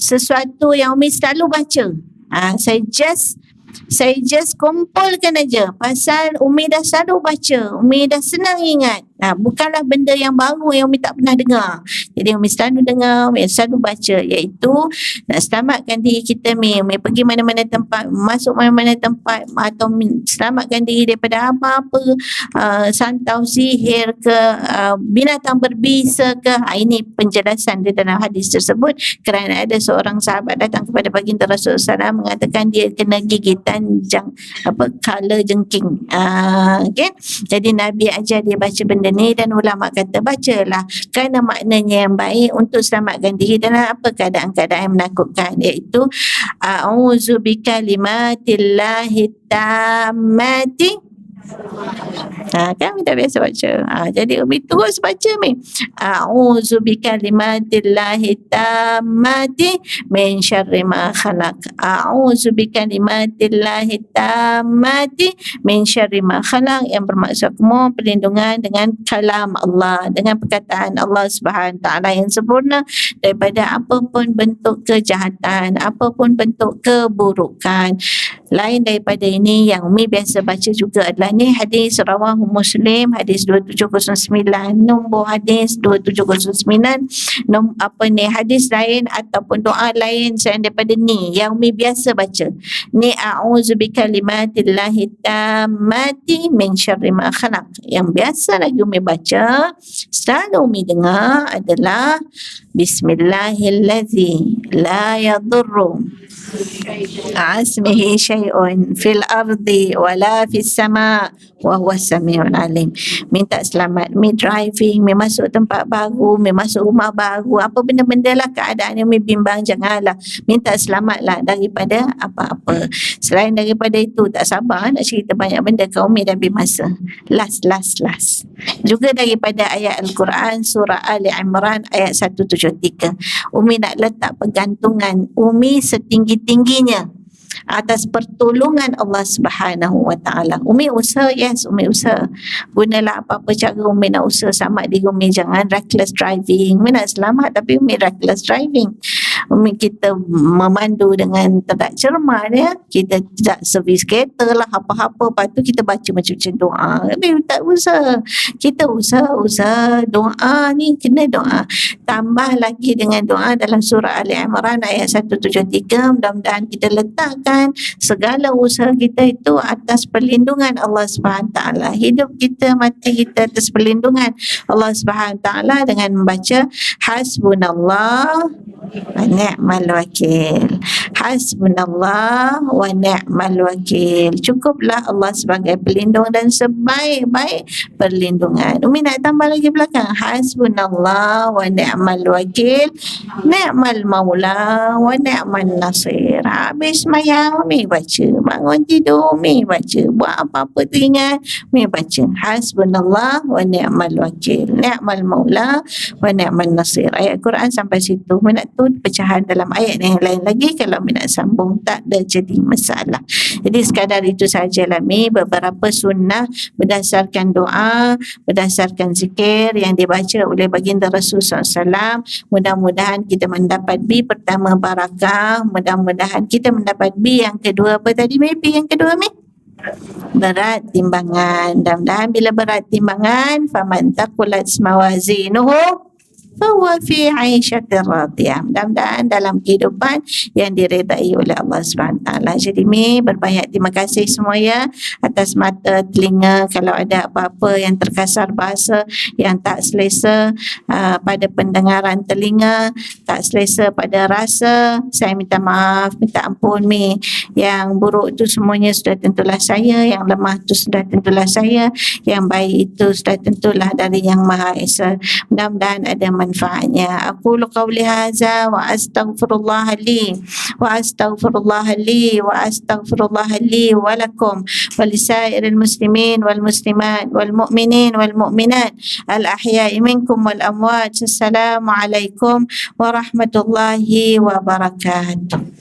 sesuatu yang Umi selalu baca. Saya just kumpulkan aja pasal Umi dah selalu baca, Umi dah senang ingat. Bukanlah benda yang baru yang Umi tak pernah dengar. Jadi Umi selalu dengar, Umi selalu baca, iaitu nak selamatkan diri kita. Umi pergi mana-mana tempat, masuk mana-mana tempat, atau selamatkan diri daripada apa-apa santau, sihir ke, binatang berbisa ke. Ini penjelasan di dalam hadis tersebut, kerana ada seorang sahabat datang kepada baginda Rasulullah SAW mengatakan dia kena gigitan kala jengking. Okay? Jadi Nabi ajar dia baca benda ni, dan ulama kata bacalah kerana maknanya yang baik untuk selamatkan diri dalam apa keadaan-keadaan yang menakutkan, iaitu a'udzu bikalimatillahi tammati. Kan Umi dah biasa baca. Jadi Umi terus baca Mi. A'udzu bikalimatillahi tammati min syarri ma khalaq. A'udzu bikalimatillahi tammati min syarri ma khalaq, yang bermaksud kamu perlindungan dengan kalam Allah, dengan perkataan Allah Subhanahu Taala yang sempurna daripada apapun bentuk kejahatan, apapun bentuk keburukan. Lain daripada ini, yang Umi biasa baca juga adalah ni hadis rawahu Muslim, hadis 2709, nombor hadis 2709. Hadis lain ataupun doa lain selain daripada ni yang Umi biasa baca, ni a'udzu bikalimatillahi tammati min syarri ma khalaq. Yang biasa lagi Umi baca, selalu Umi dengar adalah bismillahillazi la yadurru asmihi syai'un fil ardi wala fis sama wa huwa samiul alim. Minta selamat, mi driving, mi masuk tempat baru, mi masuk rumah baru, apa benda-benda lah keadaan yang mi bimbang, janganlah minta selamatlah daripada apa-apa. Selain daripada itu, tak sabar nak cerita banyak benda ke Umi dah habis masa. Last. Juga daripada ayat Al-Quran surah Ali Imran ayat 173. Umi nak letak pergantungan Umi setinggi-tingginya atas pertolongan Allah Subhanahu wa Ta'ala. Umi usaha, yes, Umi usaha. Gunalah apa-apa cara Umi nak usaha selamat diri Umi. Jangan reckless driving. Umi nak selamat tapi Umi reckless driving. kita memandu dengan tidak cermat ya, kita tidak servis kereta lah apa-apa, lepas tu kita baca macam-macam doa. Tapi tak usah, kita usaha doa ni kena doa. Tambah lagi dengan doa dalam surah Ali Imran ayat 173, mudah-mudahan kita letakkan segala usaha kita itu atas perlindungan Allah Subhanahu taala. Hidup kita, mati kita atas perlindungan Allah Subhanahu taala dengan membaca hasbunallah wa ni'mal wakil. Hasbunallah wa ni'mal wakil. Cukuplah Allah sebagai pelindung dan sebaik-baik perlindungan. Umi nak tambah lagi belakang. Hasbunallah wa ni'mal wakil. Ni'mal maula wa ni'mal nasir. Habis semayang Umi baca. Bangun tidur Umi baca. Buat apa-apa teringat Umi baca. Hasbunallah wa ni'mal wakil. Ni'mal maula wa ni'mal nasir. Ayat Quran sampai situ. Umi nak tu pecahan dalam ayat yang lain lagi. Kalau Umi nak sambung tak ada jadi masalah. Jadi sekadar itu sahajalah Mi, beberapa sunnah berdasarkan doa, berdasarkan zikir yang dibaca oleh baginda Rasulullah SAW. Mudah-mudahan kita mendapat B pertama barakah, mudah-mudahan kita mendapat B yang kedua. Apa tadi Mi? B yang kedua Mi? Berat timbangan. Mudah-mudahan bila berat timbangan, faman taqulat mawazinuhu fahuwa fi 'aisyatir radiyah. Mudah-mudahan dalam kehidupan yang diredai oleh Allah Subhanahu taala. Jadi Mi berbanyak terima kasih semua ya atas mata telinga. Kalau ada apa-apa yang terkasar bahasa yang tak selesa pada pendengaran telinga, tak selesa pada rasa, saya minta maaf, minta ampun Mi. Yang buruk itu semuanya sudah tentulah saya, yang lemah itu sudah tentulah saya, yang baik itu sudah tentulah dari Yang Maha Esa. Mudah-mudahan ada manfaatnya. Aku qauli hadza wa astaghfirullah li wa astaghfirullah li wa astaghfirullah li wa lakum wa lisairil muslimin wal muslimat wal mu'minin wal mu'minat al ahya'i minkum wal amwat. Assalamualaikum warahmatullahi wabarakatuh.